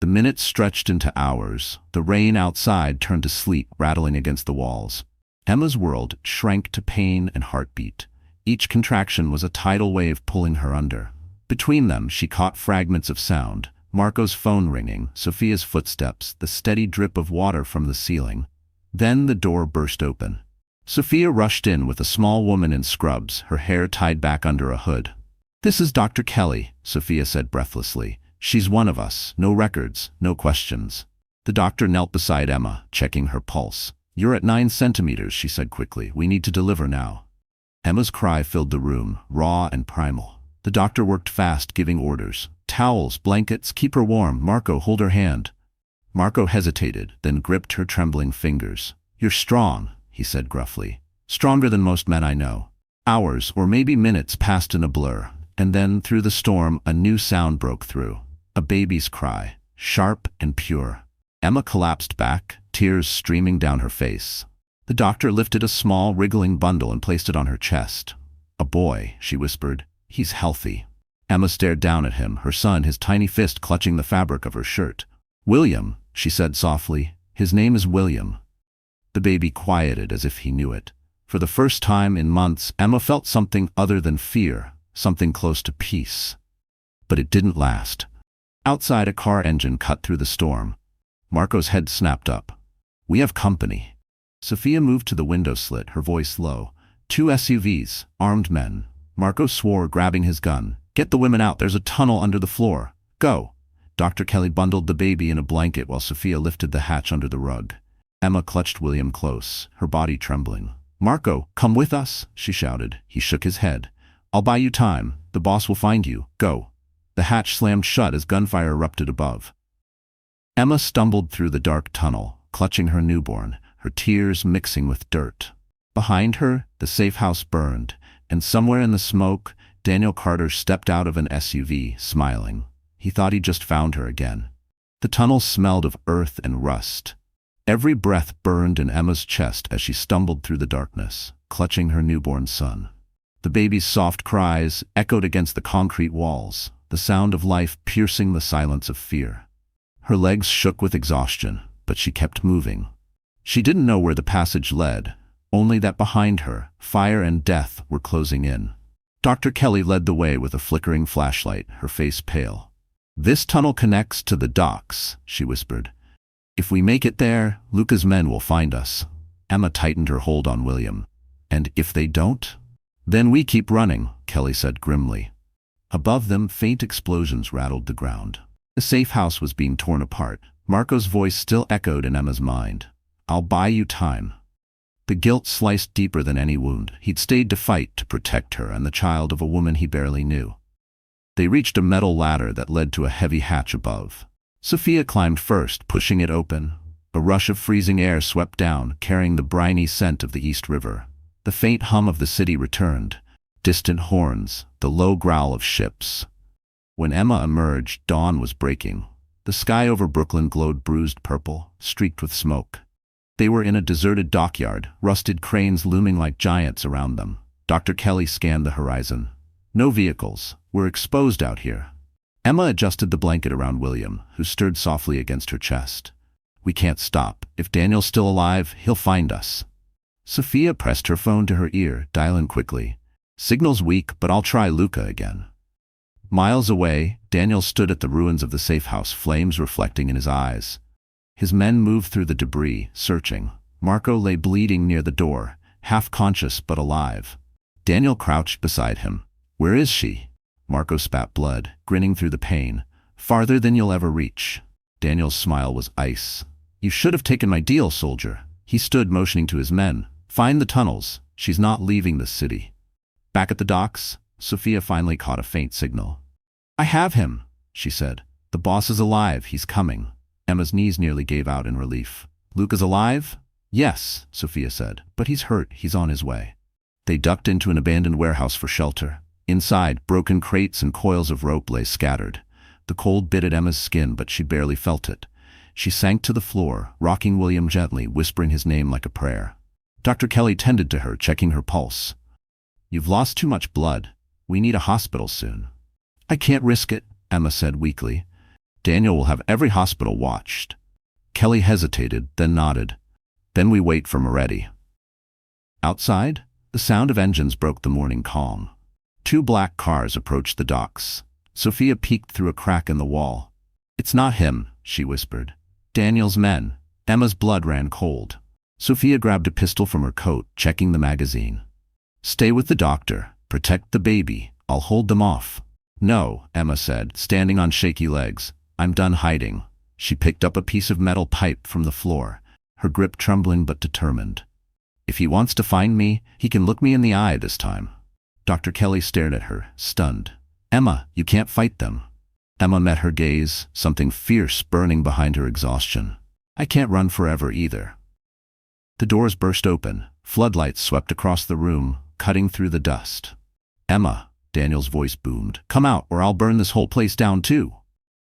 The minutes stretched into hours. The rain outside turned to sleet, rattling against the walls. Emma's world shrank to pain and heartbeat. Each contraction was a tidal wave pulling her under. Between them, she caught fragments of sound. Marco's phone ringing, Sophia's footsteps, the steady drip of water from the ceiling. Then the door burst open. Sophia rushed in with a small woman in scrubs, her hair tied back under a hood. This is Dr. Kelly, Sophia said breathlessly. She's one of us. No records, no questions. The doctor knelt beside Emma, checking her pulse. You're at 9 centimeters, she said quickly. We need to deliver now. Emma's cry filled the room, raw and primal. The doctor worked fast, giving orders. Towels, blankets, keep her warm. Marco, hold her hand. Marco hesitated, then gripped her trembling fingers. You're strong, he said gruffly. Stronger than most men I know. Hours, or maybe minutes, passed in a blur, and then, through the storm, a new sound broke through. A baby's cry, sharp and pure. Emma collapsed back, tears streaming down her face. The doctor lifted a small, wriggling bundle and placed it on her chest. A boy, she whispered. He's healthy. Emma stared down at him, her son, his tiny fist clutching the fabric of her shirt. William, she said softly. His name is William. The baby quieted as if he knew it. For the first time in months, Emma felt something other than fear, something close to peace. But it didn't last. Outside, a car engine cut through the storm. Marco's head snapped up. We have company. Sophia moved to the window slit, her voice low. 2 SUVs, armed men. Marco swore, grabbing his gun. Get the women out, there's a tunnel under the floor. Go. Dr. Kelly bundled the baby in a blanket while Sophia lifted the hatch under the rug. Emma clutched William close, her body trembling. "Marco, come with us," she shouted. He shook his head. "I'll buy you time. The boss will find you. Go." The hatch slammed shut as gunfire erupted above. Emma stumbled through the dark tunnel, clutching her newborn, her tears mixing with dirt. Behind her, the safe house burned, and somewhere in the smoke, Daniel Carter stepped out of an SUV, smiling. He thought he'd just found her again. The tunnel smelled of earth and rust. Every breath burned in Emma's chest as she stumbled through the darkness, clutching her newborn son. The baby's soft cries echoed against the concrete walls, the sound of life piercing the silence of fear. Her legs shook with exhaustion, but she kept moving. She didn't know where the passage led, only that behind her, fire and death were closing in. Dr. Kelly led the way with a flickering flashlight, her face pale. "This tunnel connects to the docks," she whispered. "If we make it there, Luca's men will find us." Emma tightened her hold on William. "And if they don't?" "Then we keep running," Kelly said grimly. Above them, faint explosions rattled the ground. The safe house was being torn apart. Marco's voice still echoed in Emma's mind. "I'll buy you time." The guilt sliced deeper than any wound. He'd stayed to fight to protect her and the child of a woman he barely knew. They reached a metal ladder that led to a heavy hatch above. Sophia climbed first, pushing it open. A rush of freezing air swept down, carrying the briny scent of the East River. The faint hum of the city returned. Distant horns, the low growl of ships. When Emma emerged, dawn was breaking. The sky over Brooklyn glowed bruised purple, streaked with smoke. They were in a deserted dockyard, rusted cranes looming like giants around them. Dr. Kelly scanned the horizon. "No vehicles. We're exposed out here." Emma adjusted the blanket around William, who stirred softly against her chest. "We can't stop. If Daniel's still alive, he'll find us." Sophia pressed her phone to her ear, dialing quickly. "Signal's weak, but I'll try Luca again." Miles away, Daniel stood at the ruins of the safe house, flames reflecting in his eyes. His men moved through the debris, searching. Marco lay bleeding near the door, half conscious but alive. Daniel crouched beside him. "Where is she?" Marco spat blood, grinning through the pain. "Farther than you'll ever reach." Daniel's smile was ice. "You should have taken my deal, soldier." He stood motioning to his men. "Find the tunnels. She's not leaving the city." Back at the docks, Sophia finally caught a faint signal. "I have him," she said. "The boss is alive. He's coming." Emma's knees nearly gave out in relief. "Luca's alive?" "Yes," Sophia said, "but he's hurt. He's on his way." They ducked into an abandoned warehouse for shelter. Inside, broken crates and coils of rope lay scattered. The cold bit at Emma's skin, but she barely felt it. She sank to the floor, rocking William gently, whispering his name like a prayer. Dr. Kelly tended to her, checking her pulse. "You've lost too much blood. We need a hospital soon." "I can't risk it," Emma said weakly. "Daniel will have every hospital watched." Kelly hesitated, then nodded. "Then we wait for Moretti." Outside, the sound of engines broke the morning calm. Two black cars approached the docks. Sophia peeked through a crack in the wall. "It's not him," she whispered. "Daniel's men." Emma's blood ran cold. Sophia grabbed a pistol from her coat, checking the magazine. "Stay with the doctor. Protect the baby. I'll hold them off." "No," Emma said, standing on shaky legs. "I'm done hiding." She picked up a piece of metal pipe from the floor, her grip trembling but determined. "If he wants to find me, he can look me in the eye this time." Dr. Kelly stared at her, stunned. "Emma, you can't fight them." Emma met her gaze, something fierce burning behind her exhaustion. "I can't run forever either." The doors burst open. Floodlights swept across the room, cutting through the dust. "Emma," Daniel's voice boomed, "come out or I'll burn this whole place down too."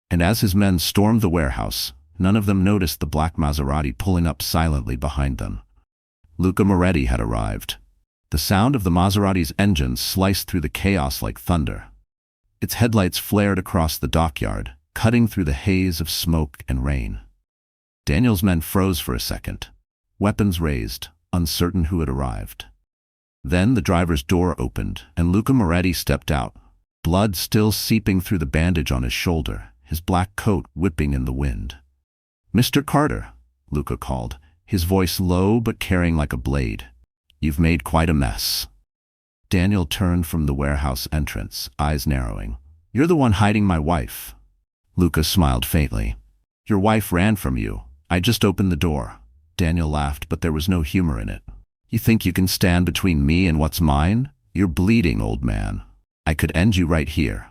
And as his men stormed the warehouse, none of them noticed the black Maserati pulling up silently behind them. Luca Moretti had arrived. The sound of the Maserati's engine sliced through the chaos like thunder. Its headlights flared across the dockyard, cutting through the haze of smoke and rain. Daniel's men froze for a second, weapons raised, uncertain who had arrived. Then the driver's door opened, and Luca Moretti stepped out, blood still seeping through the bandage on his shoulder, his black coat whipping in the wind. "Mr. Carter," Luca called, his voice low but carrying like a blade. "You've made quite a mess." Daniel turned from the warehouse entrance, eyes narrowing. "You're the one hiding my wife." Luca smiled faintly. Your wife ran from you. I just opened the door. Daniel laughed, but there was no humor in it. You think you can stand between me and what's mine? You're bleeding, old man. I could end you right here.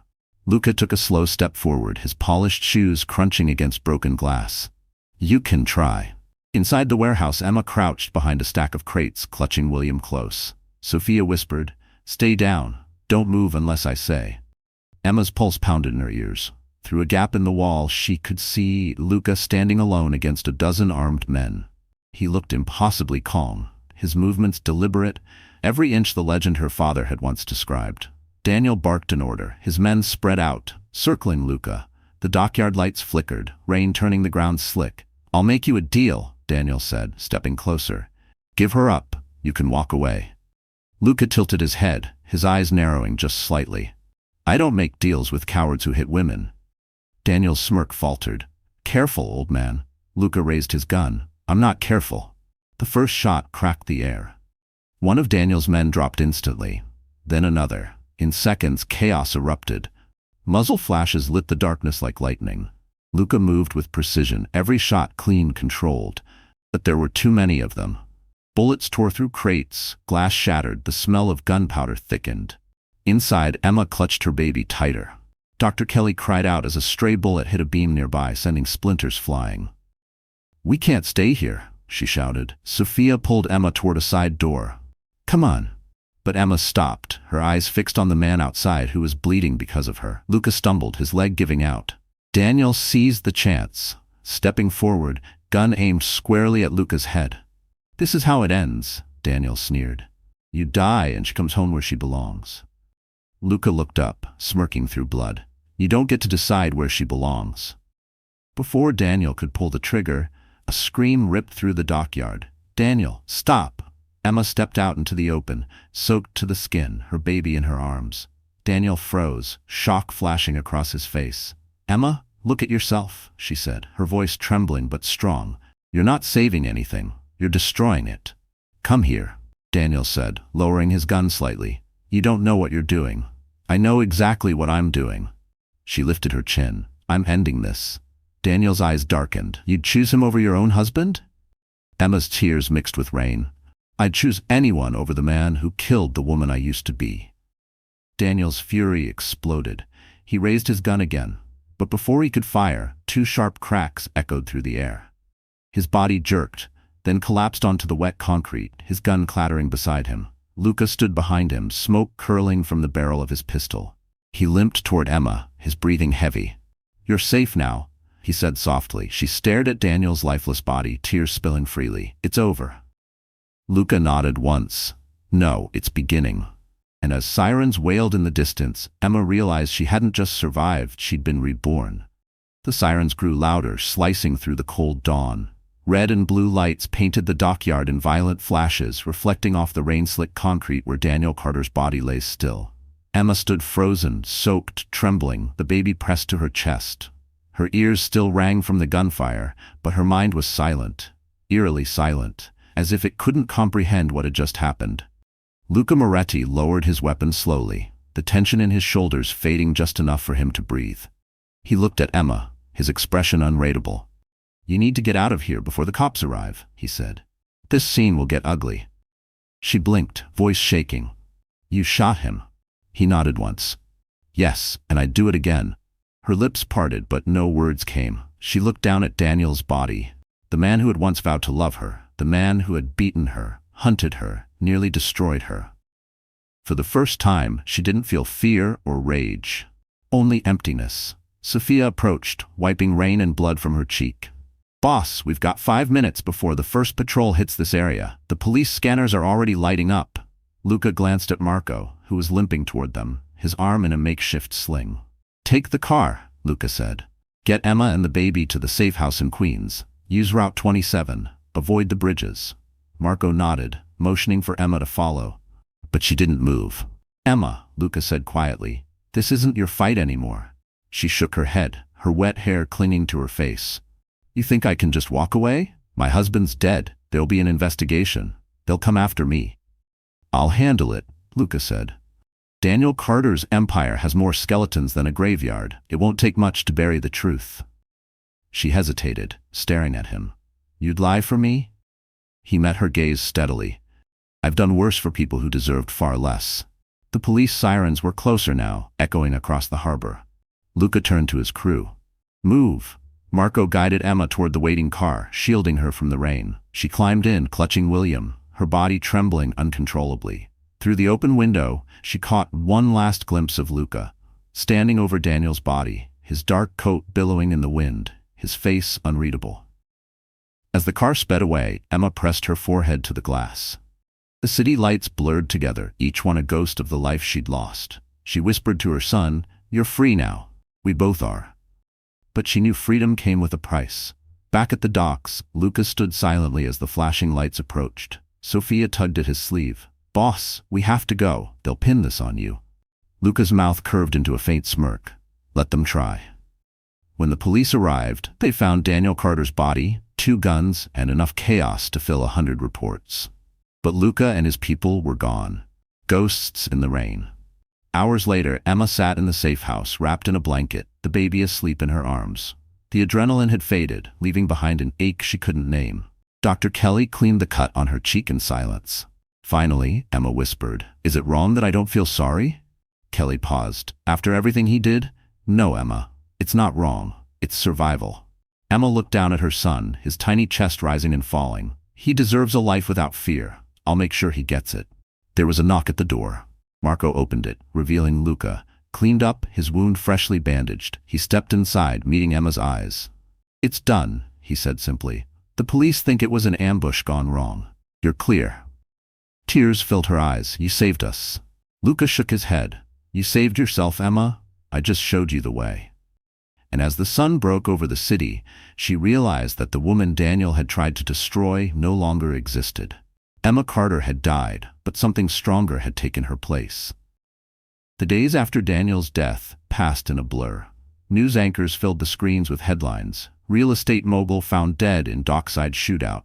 Luca took a slow step forward, his polished shoes crunching against broken glass. You can try. Inside the warehouse, Emma crouched behind a stack of crates, clutching William close. Sophia whispered, "Stay down. Don't move unless I say." Emma's pulse pounded in her ears. Through a gap in the wall, she could see Luca standing alone against a dozen armed men. He looked impossibly calm, his movements deliberate, every inch the legend her father had once described. Daniel barked an order. His men spread out, circling Luca. The dockyard lights flickered, rain turning the ground slick. "I'll make you a deal," Daniel said, stepping closer. "Give her up. You can walk away." Luca tilted his head, his eyes narrowing just slightly. "I don't make deals with cowards who hit women." Daniel's smirk faltered. "Careful, old man." Luca raised his gun. "I'm not careful." The first shot cracked the air. One of Daniel's men dropped instantly, then another. In seconds, chaos erupted. Muzzle flashes lit the darkness like lightning. Luca moved with precision, every shot clean, controlled. But there were too many of them. Bullets tore through crates, glass shattered, the smell of gunpowder thickened. Inside, Emma clutched her baby tighter. Dr. Kelly cried out as a stray bullet hit a beam nearby, sending splinters flying. "We can't stay here," she shouted. Sophia pulled Emma toward a side door. "Come on." But Emma stopped, her eyes fixed on the man outside who was bleeding because of her. Luca stumbled, his leg giving out. Daniel seized the chance. Stepping forward, gun aimed squarely at Luca's head. "This is how it ends," Daniel sneered. "You die and she comes home where she belongs." Luca looked up, smirking through blood. "You don't get to decide where she belongs." Before Daniel could pull the trigger, a scream ripped through the dockyard. "Daniel, stop!" Emma stepped out into the open, soaked to the skin, her baby in her arms. Daniel froze, shock flashing across his face. "Emma, look at yourself," she said, her voice trembling but strong. "You're not saving anything. You're destroying it." "Come here," Daniel said, lowering his gun slightly. "You don't know what you're doing." "I know exactly what I'm doing." She lifted her chin. "I'm ending this." Daniel's eyes darkened. "You'd choose him over your own husband?" Emma's tears mixed with rain. "I'd choose anyone over the man who killed the woman I used to be." Daniel's fury exploded. He raised his gun again, but before he could fire, two sharp cracks echoed through the air. His body jerked, then collapsed onto the wet concrete, his gun clattering beside him. Luca stood behind him, smoke curling from the barrel of his pistol. He limped toward Emma, his breathing heavy. "You're safe now," he said softly. She stared at Daniel's lifeless body, tears spilling freely. "It's over." Luca nodded once. "No, it's beginning." And as sirens wailed in the distance, Emma realized she hadn't just survived, she'd been reborn. The sirens grew louder, slicing through the cold dawn. Red and blue lights painted the dockyard in violent flashes, reflecting off the rain-slick concrete where Daniel Carter's body lay still. Emma stood frozen, soaked, trembling, the baby pressed to her chest. Her ears still rang from the gunfire, but her mind was silent, eerily silent, as if it couldn't comprehend what had just happened. Luca Moretti lowered his weapon slowly, the tension in his shoulders fading just enough for him to breathe. He looked at Emma, his expression unreadable. "You need to get out of here before the cops arrive," he said. "This scene will get ugly." She blinked, voice shaking. "You shot him." He nodded once. "Yes, and I'd do it again." Her lips parted, but no words came. She looked down at Daniel's body, the man who had once vowed to love her, the man who had beaten her, hunted her, nearly destroyed her. For the first time, she didn't feel fear or rage, only emptiness. Sophia approached, wiping rain and blood from her cheek. "Boss, we've got 5 minutes before the first patrol hits this area. The police scanners are already lighting up." Luca glanced at Marco, who was limping toward them, his arm in a makeshift sling. "Take the car," Luca said. "Get Emma and the baby to the safe house in Queens. Use Route 27. Avoid the bridges." Marco nodded, motioning for Emma to follow. But she didn't move. "Emma," Luca said quietly, "this isn't your fight anymore." She shook her head, her wet hair clinging to her face. "You think I can just walk away? My husband's dead. There'll be an investigation. They'll come after me." "I'll handle it," Luca said. Daniel Carter's empire has more skeletons than a graveyard. It won't take much to bury the truth. She hesitated, staring at him. You'd lie for me? He met her gaze steadily. I've done worse for people who deserved far less. The police sirens were closer now, echoing across the harbor. Luca turned to his crew. Move. Marco guided Emma toward the waiting car, shielding her from the rain. She climbed in, clutching William, her body trembling uncontrollably. Through the open window, she caught one last glimpse of Luca, standing over Daniel's body, his dark coat billowing in the wind, his face unreadable. As the car sped away, Emma pressed her forehead to the glass. The city lights blurred together, each one a ghost of the life she'd lost. She whispered to her son, You're free now. We both are. But she knew freedom came with a price. Back at the docks, Luca stood silently as the flashing lights approached. Sophia tugged at his sleeve. Boss, we have to go. They'll pin this on you. Luca's mouth curved into a faint smirk. Let them try. When the police arrived, they found Daniel Carter's body, 2 guns, and enough chaos to fill 100 reports. But Luca and his people were gone. Ghosts in the rain. Hours later, Emma sat in the safe house, wrapped in a blanket, the baby asleep in her arms. The adrenaline had faded, leaving behind an ache she couldn't name. Dr. Kelly cleaned the cut on her cheek in silence. Finally, Emma whispered, Is it wrong that I don't feel sorry? Kelly paused. After everything he did? No, Emma. It's not wrong. It's survival. Emma looked down at her son, his tiny chest rising and falling. He deserves a life without fear. I'll make sure he gets it. There was a knock at the door. Marco opened it, revealing Luca, cleaned up, his wound freshly bandaged. He stepped inside, meeting Emma's eyes. It's done, he said simply. The police think it was an ambush gone wrong. You're clear. Tears filled her eyes. You saved us. Luca shook his head. You saved yourself, Emma. I just showed you the way. And as the sun broke over the city, she realized that the woman Daniel had tried to destroy no longer existed. Emma Carter had died, but something stronger had taken her place. The days after Daniel's death passed in a blur. News anchors filled the screens with headlines. Real estate mogul found dead in dockside shootout.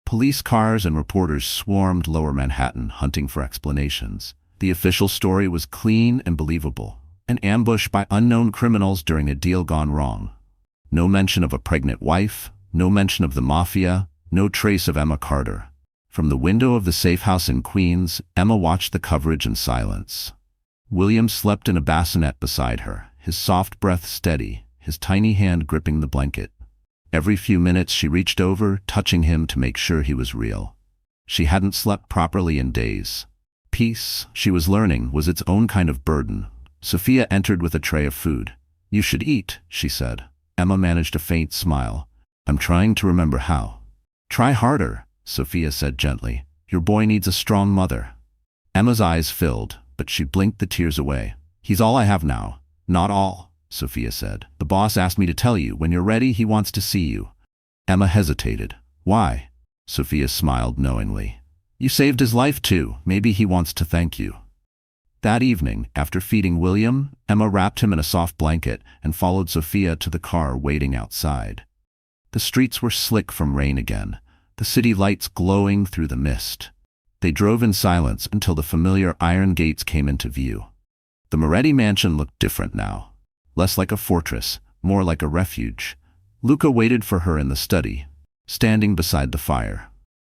Police cars and reporters swarmed lower Manhattan, hunting for explanations. The official story was clean and believable. An ambush by unknown criminals during a deal gone wrong. No mention of a pregnant wife, no mention of the Mafia, no trace of Emma Carter. From the window of the safe house in Queens, Emma watched the coverage in silence. William slept in a bassinet beside her, his soft breath steady, his tiny hand gripping the blanket. Every few minutes she reached over, touching him to make sure he was real. She hadn't slept properly in days. Peace, she was learning, was its own kind of burden. Sophia entered with a tray of food. You should eat, she said. Emma managed a faint smile. I'm trying to remember how. Try harder, Sophia said gently. Your boy needs a strong mother. Emma's eyes filled, but she blinked the tears away. He's all I have now. Not all, Sophia said. The boss asked me to tell you, when you're ready, he wants to see you. Emma hesitated. Why? Sophia smiled knowingly. You saved his life too. Maybe he wants to thank you. That evening, after feeding William, Emma wrapped him in a soft blanket and followed Sophia to the car waiting outside. The streets were slick from rain again, the city lights glowing through the mist. They drove in silence until the familiar iron gates came into view. The Moretti mansion looked different now. Less like a fortress, more like a refuge. Luca waited for her in the study, standing beside the fire.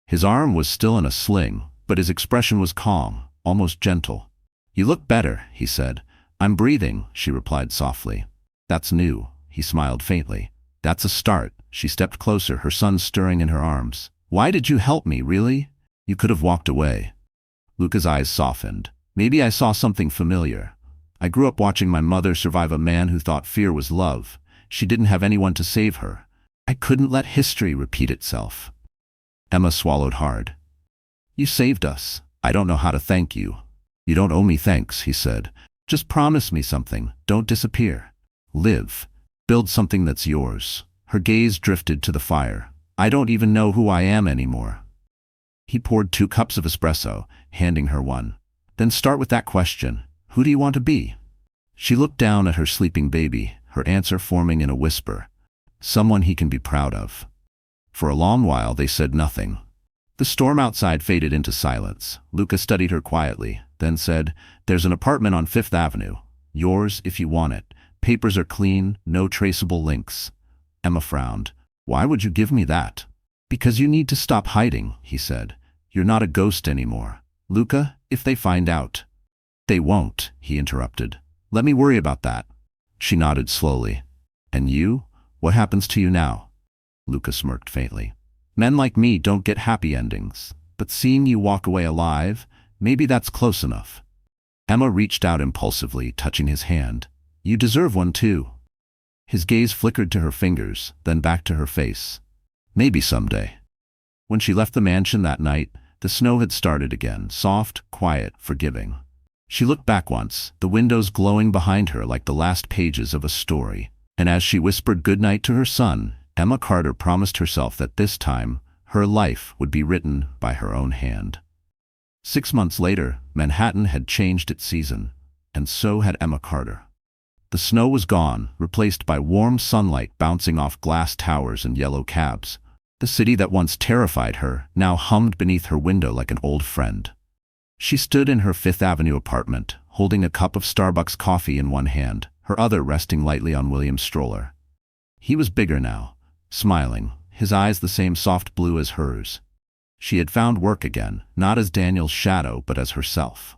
His arm was still in a sling, but his expression was calm, almost gentle. You look better, he said. I'm breathing, she replied softly. That's new, he smiled faintly. That's a start. She stepped closer, her son stirring in her arms. Why did you help me, really? You could have walked away. Luca's eyes softened. Maybe I saw something familiar. I grew up watching my mother survive a man who thought fear was love. She didn't have anyone to save her. I couldn't let history repeat itself. Emma swallowed hard. You saved us. I don't know how to thank you. You don't owe me thanks, he said. Just promise me something. Don't disappear. Live. Build something that's yours. Her gaze drifted to the fire. I don't even know who I am anymore. He poured 2 cups of espresso, handing her one. Then start with that question. Who do you want to be? She looked down at her sleeping baby, her answer forming in a whisper. Someone he can be proud of. For a long while they said nothing. The storm outside faded into silence. Luca studied her quietly, then said, "There's an apartment on Fifth Avenue. Yours if you want it. Papers are clean, no traceable links." Emma frowned. "Why would you give me that?" "Because you need to stop hiding," he said. "You're not a ghost anymore. Luca, if they find out—" "They won't," he interrupted. "Let me worry about that." She nodded slowly. "And you? What happens to you now?" Luca smirked faintly. "Men like me don't get happy endings. But seeing you walk away alive, maybe that's close enough." Emma reached out impulsively, touching his hand. "You deserve one too." His gaze flickered to her fingers, then back to her face. "Maybe someday." When she left the mansion that night, the snow had started again, soft, quiet, forgiving. She looked back once, the windows glowing behind her like the last pages of a story. And as she whispered goodnight to her son, Emma Carter promised herself that this time, her life would be written by her own hand. 6 months later, Manhattan had changed its season, and so had Emma Carter. The snow was gone, replaced by warm sunlight bouncing off glass towers and yellow cabs. The city that once terrified her now hummed beneath her window like an old friend. She stood in her Fifth Avenue apartment, holding a cup of Starbucks coffee in one hand, her other resting lightly on William's stroller. He was bigger now, smiling, his eyes the same soft blue as hers. She had found work again, not as Daniel's shadow but as herself.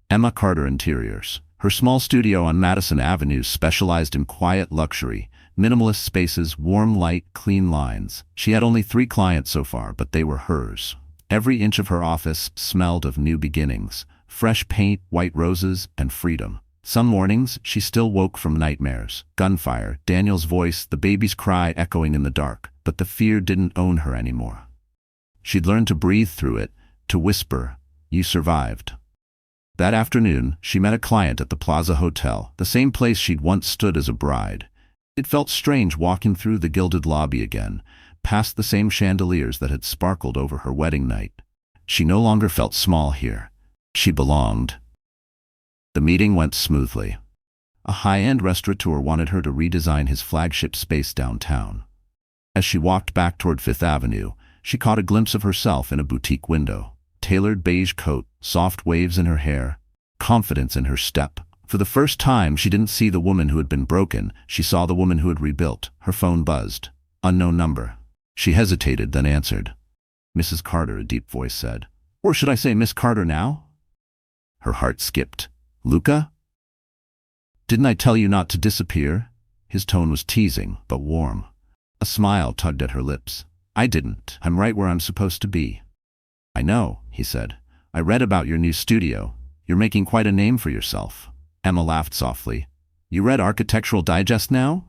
Emma Carter Interiors. Her small studio on Madison Avenue specialized in quiet luxury, minimalist spaces, warm light, clean lines. She had only 3 clients so far, but they were hers. Every inch of her office smelled of new beginnings, fresh paint, white roses, and freedom. Some mornings, she still woke from nightmares. Gunfire, Daniel's voice, the baby's cry echoing in the dark, but the fear didn't own her anymore. She'd learned to breathe through it, to whisper, "You survived." That afternoon, she met a client at the Plaza Hotel, the same place she'd once stood as a bride. It felt strange walking through the gilded lobby again, past the same chandeliers that had sparkled over her wedding night. She no longer felt small here. She belonged. The meeting went smoothly. A high-end restaurateur wanted her to redesign his flagship space downtown. As she walked back toward Fifth Avenue, she caught a glimpse of herself in a boutique window. Tailored beige coat, soft waves in her hair, confidence in her step. For the first time, she didn't see the woman who had been broken. She saw the woman who had rebuilt. Her phone buzzed. Unknown number. She hesitated, then answered. "Mrs. Carter," a deep voice said. "Or should I say Miss Carter now?" Her heart skipped. "Luca? Didn't I tell you not to disappear?" His tone was teasing, but warm. A smile tugged at her lips. "I didn't. I'm right where I'm supposed to be." "I know," he said. "I read about your new studio. You're making quite a name for yourself." Emma laughed softly. "You read Architectural Digest now?"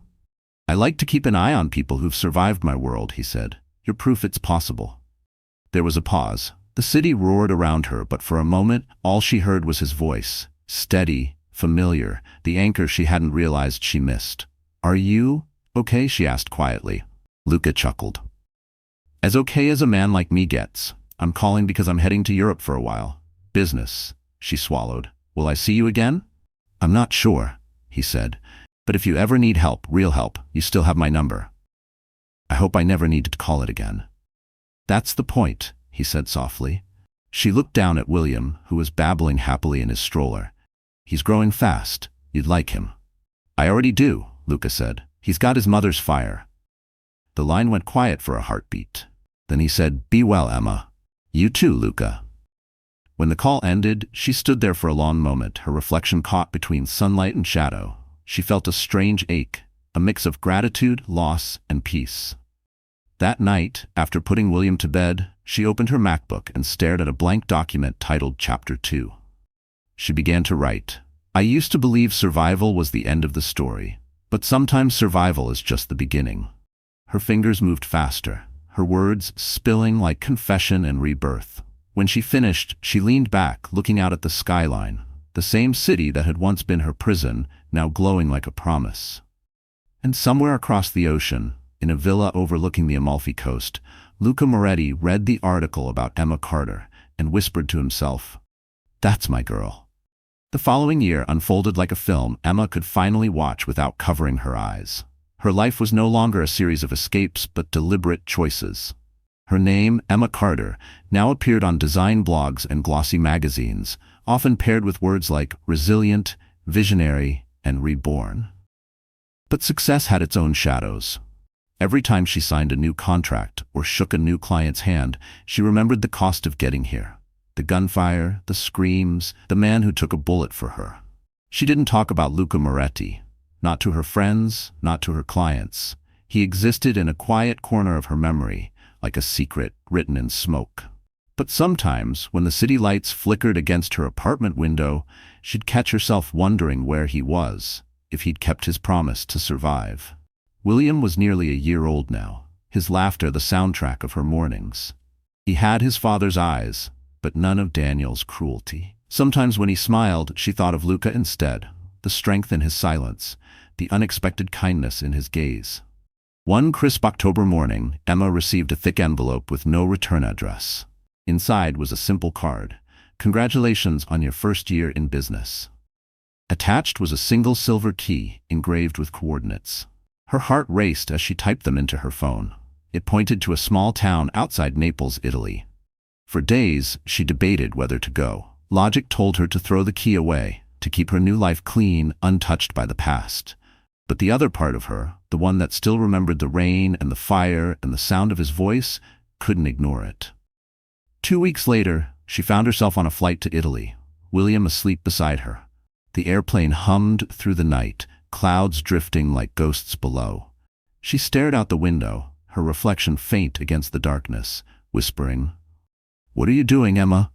"I like to keep an eye on people who've survived my world," he said. "You're proof it's possible." There was a pause. The city roared around her, but for a moment, all she heard was his voice. Steady, familiar, the anchor she hadn't realized she missed. "Are you okay?" she asked quietly. Luca chuckled. "As okay as a man like me gets. I'm calling because I'm heading to Europe for a while. Business." She swallowed. "Will I see you again?" "I'm not sure," he said. "But if you ever need help, real help, you still have my number." "I hope I never need to call it again." "That's the point," he said softly. She looked down at William, who was babbling happily in his stroller. "He's growing fast. You'd like him." "I already do," Luca said. "He's got his mother's fire." The line went quiet for a heartbeat. Then he said, "Be well, Emma." "You too, Luca." When the call ended, she stood there for a long moment, her reflection caught between sunlight and shadow. She felt a strange ache, a mix of gratitude, loss, and peace. That night, after putting William to bed, she opened her MacBook and stared at a blank document titled Chapter 2. She began to write. "I used to believe survival was the end of the story, but sometimes survival is just the beginning." Her fingers moved faster, her words spilling like confession and rebirth. When she finished, she leaned back, looking out at the skyline, the same city that had once been her prison, now glowing like a promise. And somewhere across the ocean, in a villa overlooking the Amalfi Coast, Luca Moretti read the article about Emma Carter and whispered to himself, "That's my girl." The following year unfolded like a film Emma could finally watch without covering her eyes. Her life was no longer a series of escapes but deliberate choices. Her name, Emma Carter, now appeared on design blogs and glossy magazines, often paired with words like resilient, visionary, and reborn. But success had its own shadows. Every time she signed a new contract or shook a new client's hand, she remembered the cost of getting here. The gunfire, the screams, the man who took a bullet for her. She didn't talk about Luca Moretti. Not to her friends, not to her clients. He existed in a quiet corner of her memory, like a secret written in smoke. But sometimes, when the city lights flickered against her apartment window, she'd catch herself wondering where he was, if he'd kept his promise to survive. William was nearly a year old now, his laughter the soundtrack of her mornings. He had his father's eyes, but none of Daniel's cruelty. Sometimes when he smiled, she thought of Luca instead, the strength in his silence, the unexpected kindness in his gaze. One crisp October morning, Emma received a thick envelope with no return address. Inside was a simple card. Congratulations on your first year in business. Attached was a single silver key engraved with coordinates. Her heart raced as she typed them into her phone. It pointed to a small town outside Naples, Italy. For days, she debated whether to go. Logic told her to throw the key away, to keep her new life clean, untouched by the past. But the other part of her, the one that still remembered the rain and the fire and the sound of his voice, couldn't ignore it. 2 weeks later, she found herself on a flight to Italy, William asleep beside her. The airplane hummed through the night, clouds drifting like ghosts below. She stared out the window, her reflection faint against the darkness, whispering, "What are you doing, Emma?"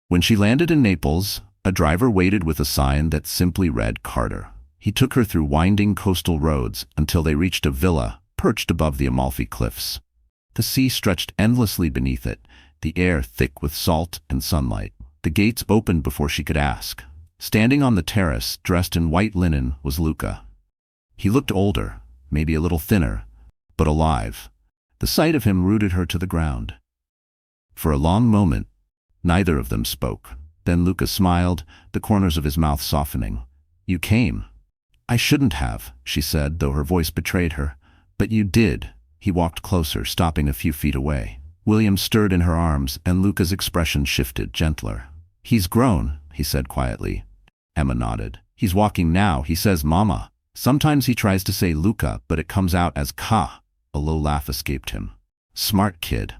When she landed in Naples, a driver waited with a sign that simply read Carter. He took her through winding coastal roads until they reached a villa perched above the Amalfi Cliffs. The sea stretched endlessly beneath it, the air thick with salt and sunlight. The gates opened before she could ask. Standing on the terrace, dressed in white linen, was Luca. He looked older, maybe a little thinner, but alive. The sight of him rooted her to the ground. For a long moment, neither of them spoke. Then Luca smiled, the corners of his mouth softening. "You came." "I shouldn't have," she said, though her voice betrayed her. "But you did." He walked closer, stopping a few feet away. William stirred in her arms, and Luca's expression shifted, gentler. "He's grown," he said quietly. Emma nodded. "He's walking now. He says mama." Sometimes he tries to say Luca, but it comes out as Ka. A low laugh escaped him. "Smart kid."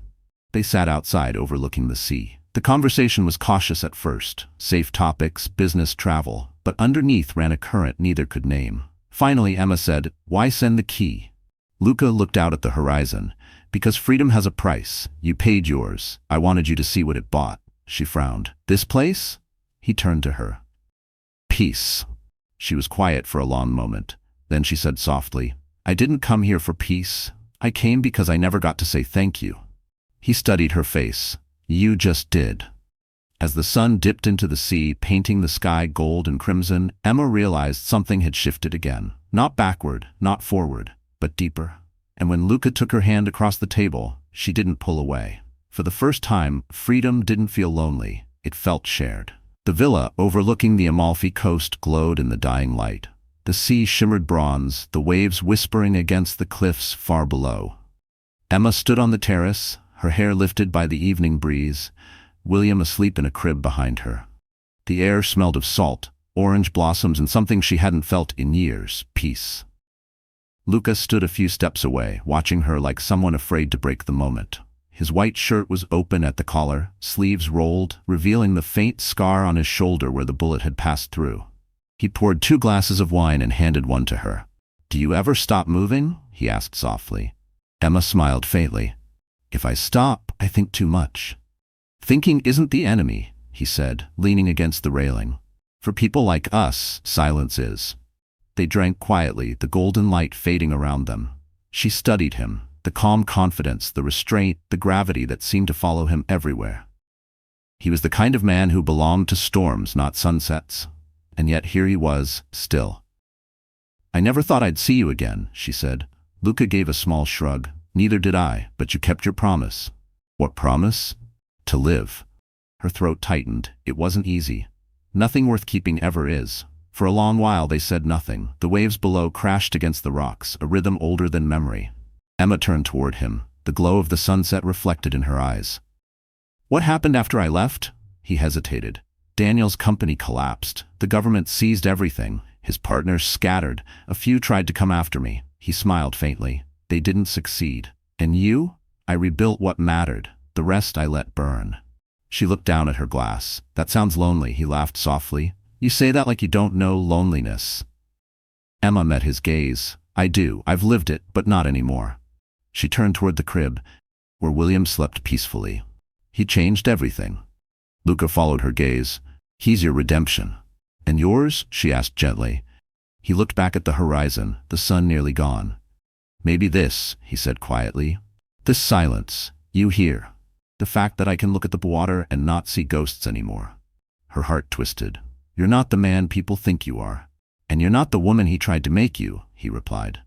They sat outside overlooking the sea. The conversation was cautious at first, safe topics, business, travel, but underneath ran a current neither could name. Finally, Emma said, "Why send the key?" Luca looked out at the horizon. "Because freedom has a price. You paid yours. I wanted you to see what it bought." She frowned. "This place?" He turned to her. "Peace." She was quiet for a long moment. Then she said softly, "I didn't come here for peace. I came because I never got to say thank you." He studied her face. "You just did." As the sun dipped into the sea, painting the sky gold and crimson, Emma realized something had shifted again. Not backward, not forward, but deeper. And when Luca took her hand across the table, she didn't pull away. For the first time, freedom didn't feel lonely. It felt shared. The villa overlooking the Amalfi coast glowed in the dying light. The sea shimmered bronze, the waves whispering against the cliffs far below. Emma stood on the terrace, her hair lifted by the evening breeze, William asleep in a crib behind her. The air smelled of salt, orange blossoms, and something she hadn't felt in years, peace. Luca stood a few steps away, watching her like someone afraid to break the moment. His white shirt was open at the collar, sleeves rolled, revealing the faint scar on his shoulder where the bullet had passed through. He poured 2 glasses of wine and handed one to her. "Do you ever stop moving?" he asked softly. Emma smiled faintly. "If I stop, I think too much." "Thinking isn't the enemy," he said, leaning against the railing. "For people like us, silence is." They drank quietly, the golden light fading around them. She studied him, the calm confidence, the restraint, the gravity that seemed to follow him everywhere. He was the kind of man who belonged to storms, not sunsets. And yet here he was, still. "I never thought I'd see you again," she said. Luca gave a small shrug. "Neither did I, but you kept your promise." "What promise?" "To live." Her throat tightened. It wasn't easy. Nothing worth keeping ever is. For a long while they said nothing. The waves below crashed against the rocks, a rhythm older than memory. Emma turned toward him, the glow of the sunset reflected in her eyes. "What happened after I left?" He hesitated. Daniel's company collapsed. The government seized everything. His partners scattered. A few tried to come after me. He smiled faintly. They didn't succeed. And you? I rebuilt what mattered. The rest I let burn. She looked down at her glass. That sounds lonely, he laughed softly. You say that like you don't know loneliness. Emma met his gaze. I do. I've lived it, but not anymore. She turned toward the crib, where William slept peacefully. He changed everything. Luca followed her gaze. He's your redemption. And yours? She asked gently. He looked back at the horizon, the sun nearly gone. Maybe this, he said quietly. This silence, you hear. The fact that I can look at the water and not see ghosts anymore. Her heart twisted. You're not the man people think you are. And you're not the woman he tried to make you, he replied.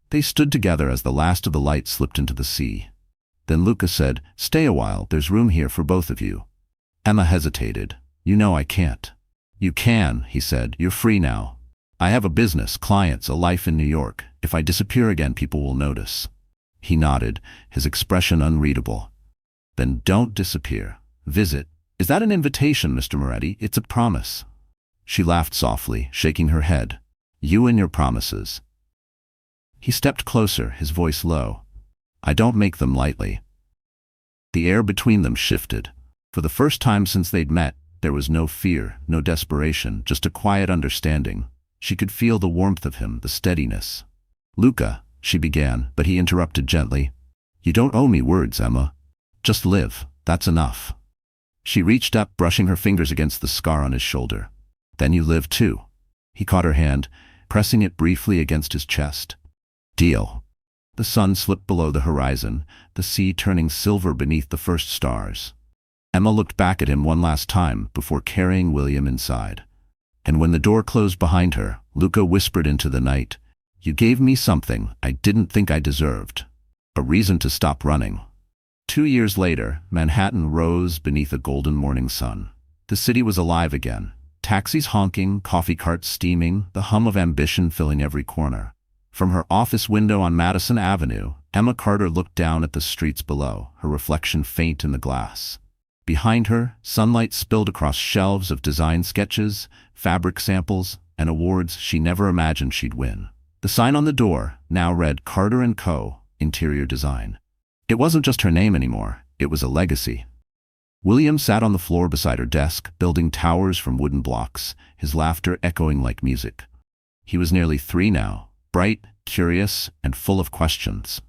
They stood together as the last of the light slipped into the sea. Then Luca said, Stay a while, there's room here for both of you. Emma hesitated. You know I can't. You can, he said. You're free now. I have a business, clients, a life in New York. If I disappear again, people will notice. He nodded, his expression unreadable. Then don't disappear. Visit. Is that an invitation, Mr. Moretti? It's a promise. She laughed softly, shaking her head. You and your promises. He stepped closer, his voice low. I don't make them lightly. The air between them shifted. For the first time since they'd met, there was no fear, no desperation, just a quiet understanding. She could feel the warmth of him, the steadiness. Luca, she began, but he interrupted gently. You don't owe me words, Emma. Just live, that's enough. She reached up, brushing her fingers against the scar on his shoulder. Then you live too. He caught her hand, pressing it briefly against his chest. Deal. The sun slipped below the horizon, the sea turning silver beneath the first stars. Emma looked back at him one last time before carrying William inside. And when the door closed behind her, Luca whispered into the night, You gave me something I didn't think I deserved. A reason to stop running. 2 years later, Manhattan rose beneath a golden morning sun. The city was alive again. Taxis honking, coffee carts steaming, the hum of ambition filling every corner. From her office window on Madison Avenue, Emma Carter looked down at the streets below, her reflection faint in the glass. Behind her, sunlight spilled across shelves of design sketches, fabric samples, and awards she never imagined she'd win. The sign on the door now read Carter & Co., Interior Design. It wasn't just her name anymore, it was a legacy. William sat on the floor beside her desk, building towers from wooden blocks, his laughter echoing like music. He was nearly 3 now, bright, curious, and full of questions.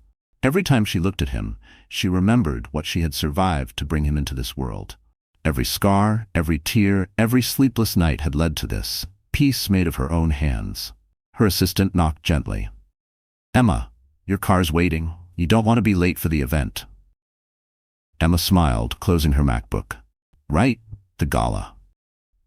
Every time she looked at him, she remembered what she had survived to bring him into this world. Every scar, every tear, every sleepless night had led to this, peace made of her own hands. Her assistant knocked gently. Emma, your car's waiting. You don't want to be late for the event. Emma smiled, closing her MacBook. Right, the gala.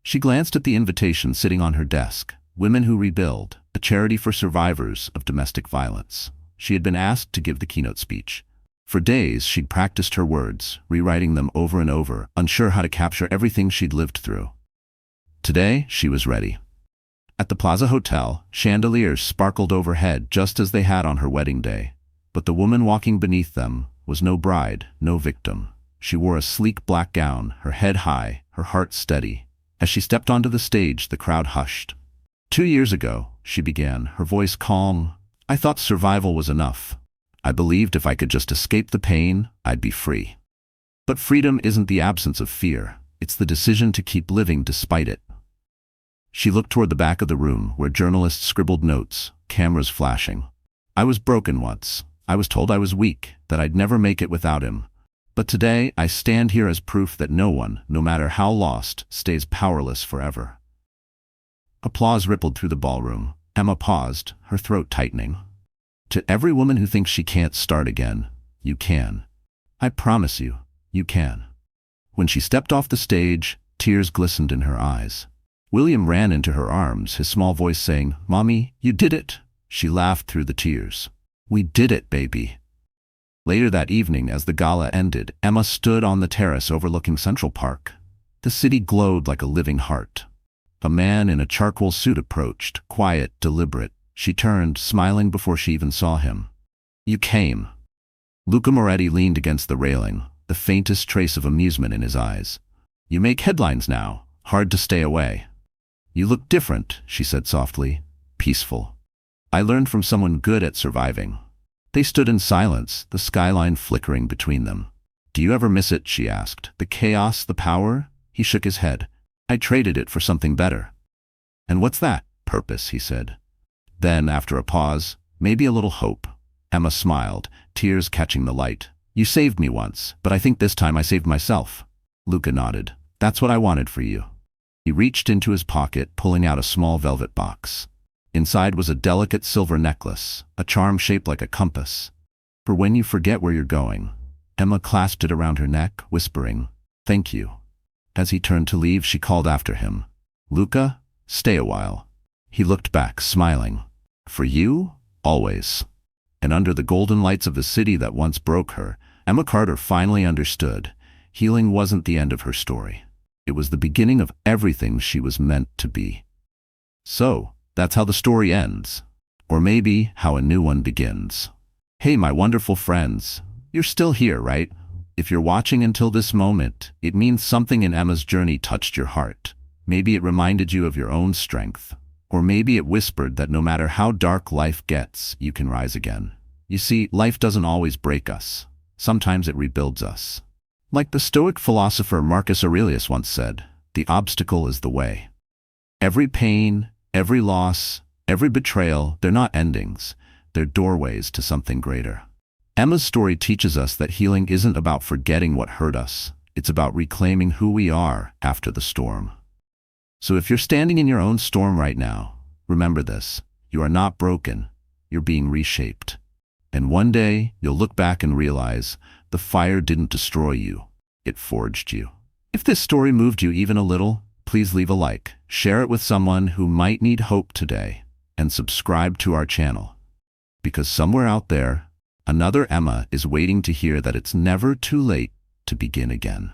She glanced at the invitation sitting on her desk. Women Who Rebuild, a charity for survivors of domestic violence. She had been asked to give the keynote speech. For days, she'd practiced her words, rewriting them over and over, unsure how to capture everything she'd lived through. Today, she was ready. At the Plaza Hotel, chandeliers sparkled overhead just as they had on her wedding day. But the woman walking beneath them was no bride, no victim. She wore a sleek black gown, her head high, her heart steady. As she stepped onto the stage, the crowd hushed. 2 years ago, she began, her voice calm, I thought survival was enough. I believed if I could just escape the pain, I'd be free. But freedom isn't the absence of fear. It's the decision to keep living despite it. She looked toward the back of the room where journalists scribbled notes, cameras flashing. I was broken once. I was told I was weak, that I'd never make it without him. But today, I stand here as proof that no one, no matter how lost, stays powerless forever. Applause rippled through the ballroom. Emma paused, her throat tightening. To every woman who thinks she can't start again, you can. I promise you, you can. When she stepped off the stage, tears glistened in her eyes. William ran into her arms, his small voice saying, Mommy, you did it. She laughed through the tears. We did it, baby. Later that evening, as the gala ended, Emma stood on the terrace overlooking Central Park. The city glowed like a living heart. A man in a charcoal suit approached, quiet, deliberate. She turned, smiling before she even saw him. You came. Luca Moretti leaned against the railing, the faintest trace of amusement in his eyes. You make headlines now. hard to stay away. You look different, she said softly, peaceful. I learned from someone good at surviving. They stood in silence, the skyline flickering between them. Do you ever miss it, she asked. The chaos, the power? He shook his head. I traded it for something better. And what's that? Purpose, he said. Then, after a pause, maybe a little hope. Emma smiled, tears catching the light. You saved me once, but I think this time I saved myself. Luca nodded. That's what I wanted for you. He reached into his pocket, pulling out a small velvet box. Inside was a delicate silver necklace, a charm shaped like a compass. For when you forget where you're going. Emma clasped it around her neck, whispering, Thank you. As he turned to leave, she called after him. Luca, stay a while. He looked back, smiling. For you? Always. And under the golden lights of the city that once broke her, Emma Carter finally understood. Healing wasn't the end of her story. It was the beginning of everything she was meant to be. So, that's how the story ends. Or maybe how a new one begins. Hey, my wonderful friends. You're still here, right? If you're watching until this moment, it means something in Emma's journey touched your heart. Maybe it reminded you of your own strength. Or maybe it whispered that no matter how dark life gets, you can rise again. You see, life doesn't always break us. Sometimes it rebuilds us. Like the Stoic philosopher Marcus Aurelius once said, the obstacle is the way. Every pain, every loss, every betrayal, they're not endings. They're doorways to something greater. Emma's story teaches us that healing isn't about forgetting what hurt us. It's about reclaiming who we are after the storm. So if you're standing in your own storm right now, remember this. You are not broken. You're being reshaped. And one day, you'll look back and realize the fire didn't destroy you. It forged you. If this story moved you even a little, please leave a like, share it with someone who might need hope today, and subscribe to our channel. Because somewhere out there, another Emma is waiting to hear that it's never too late to begin again.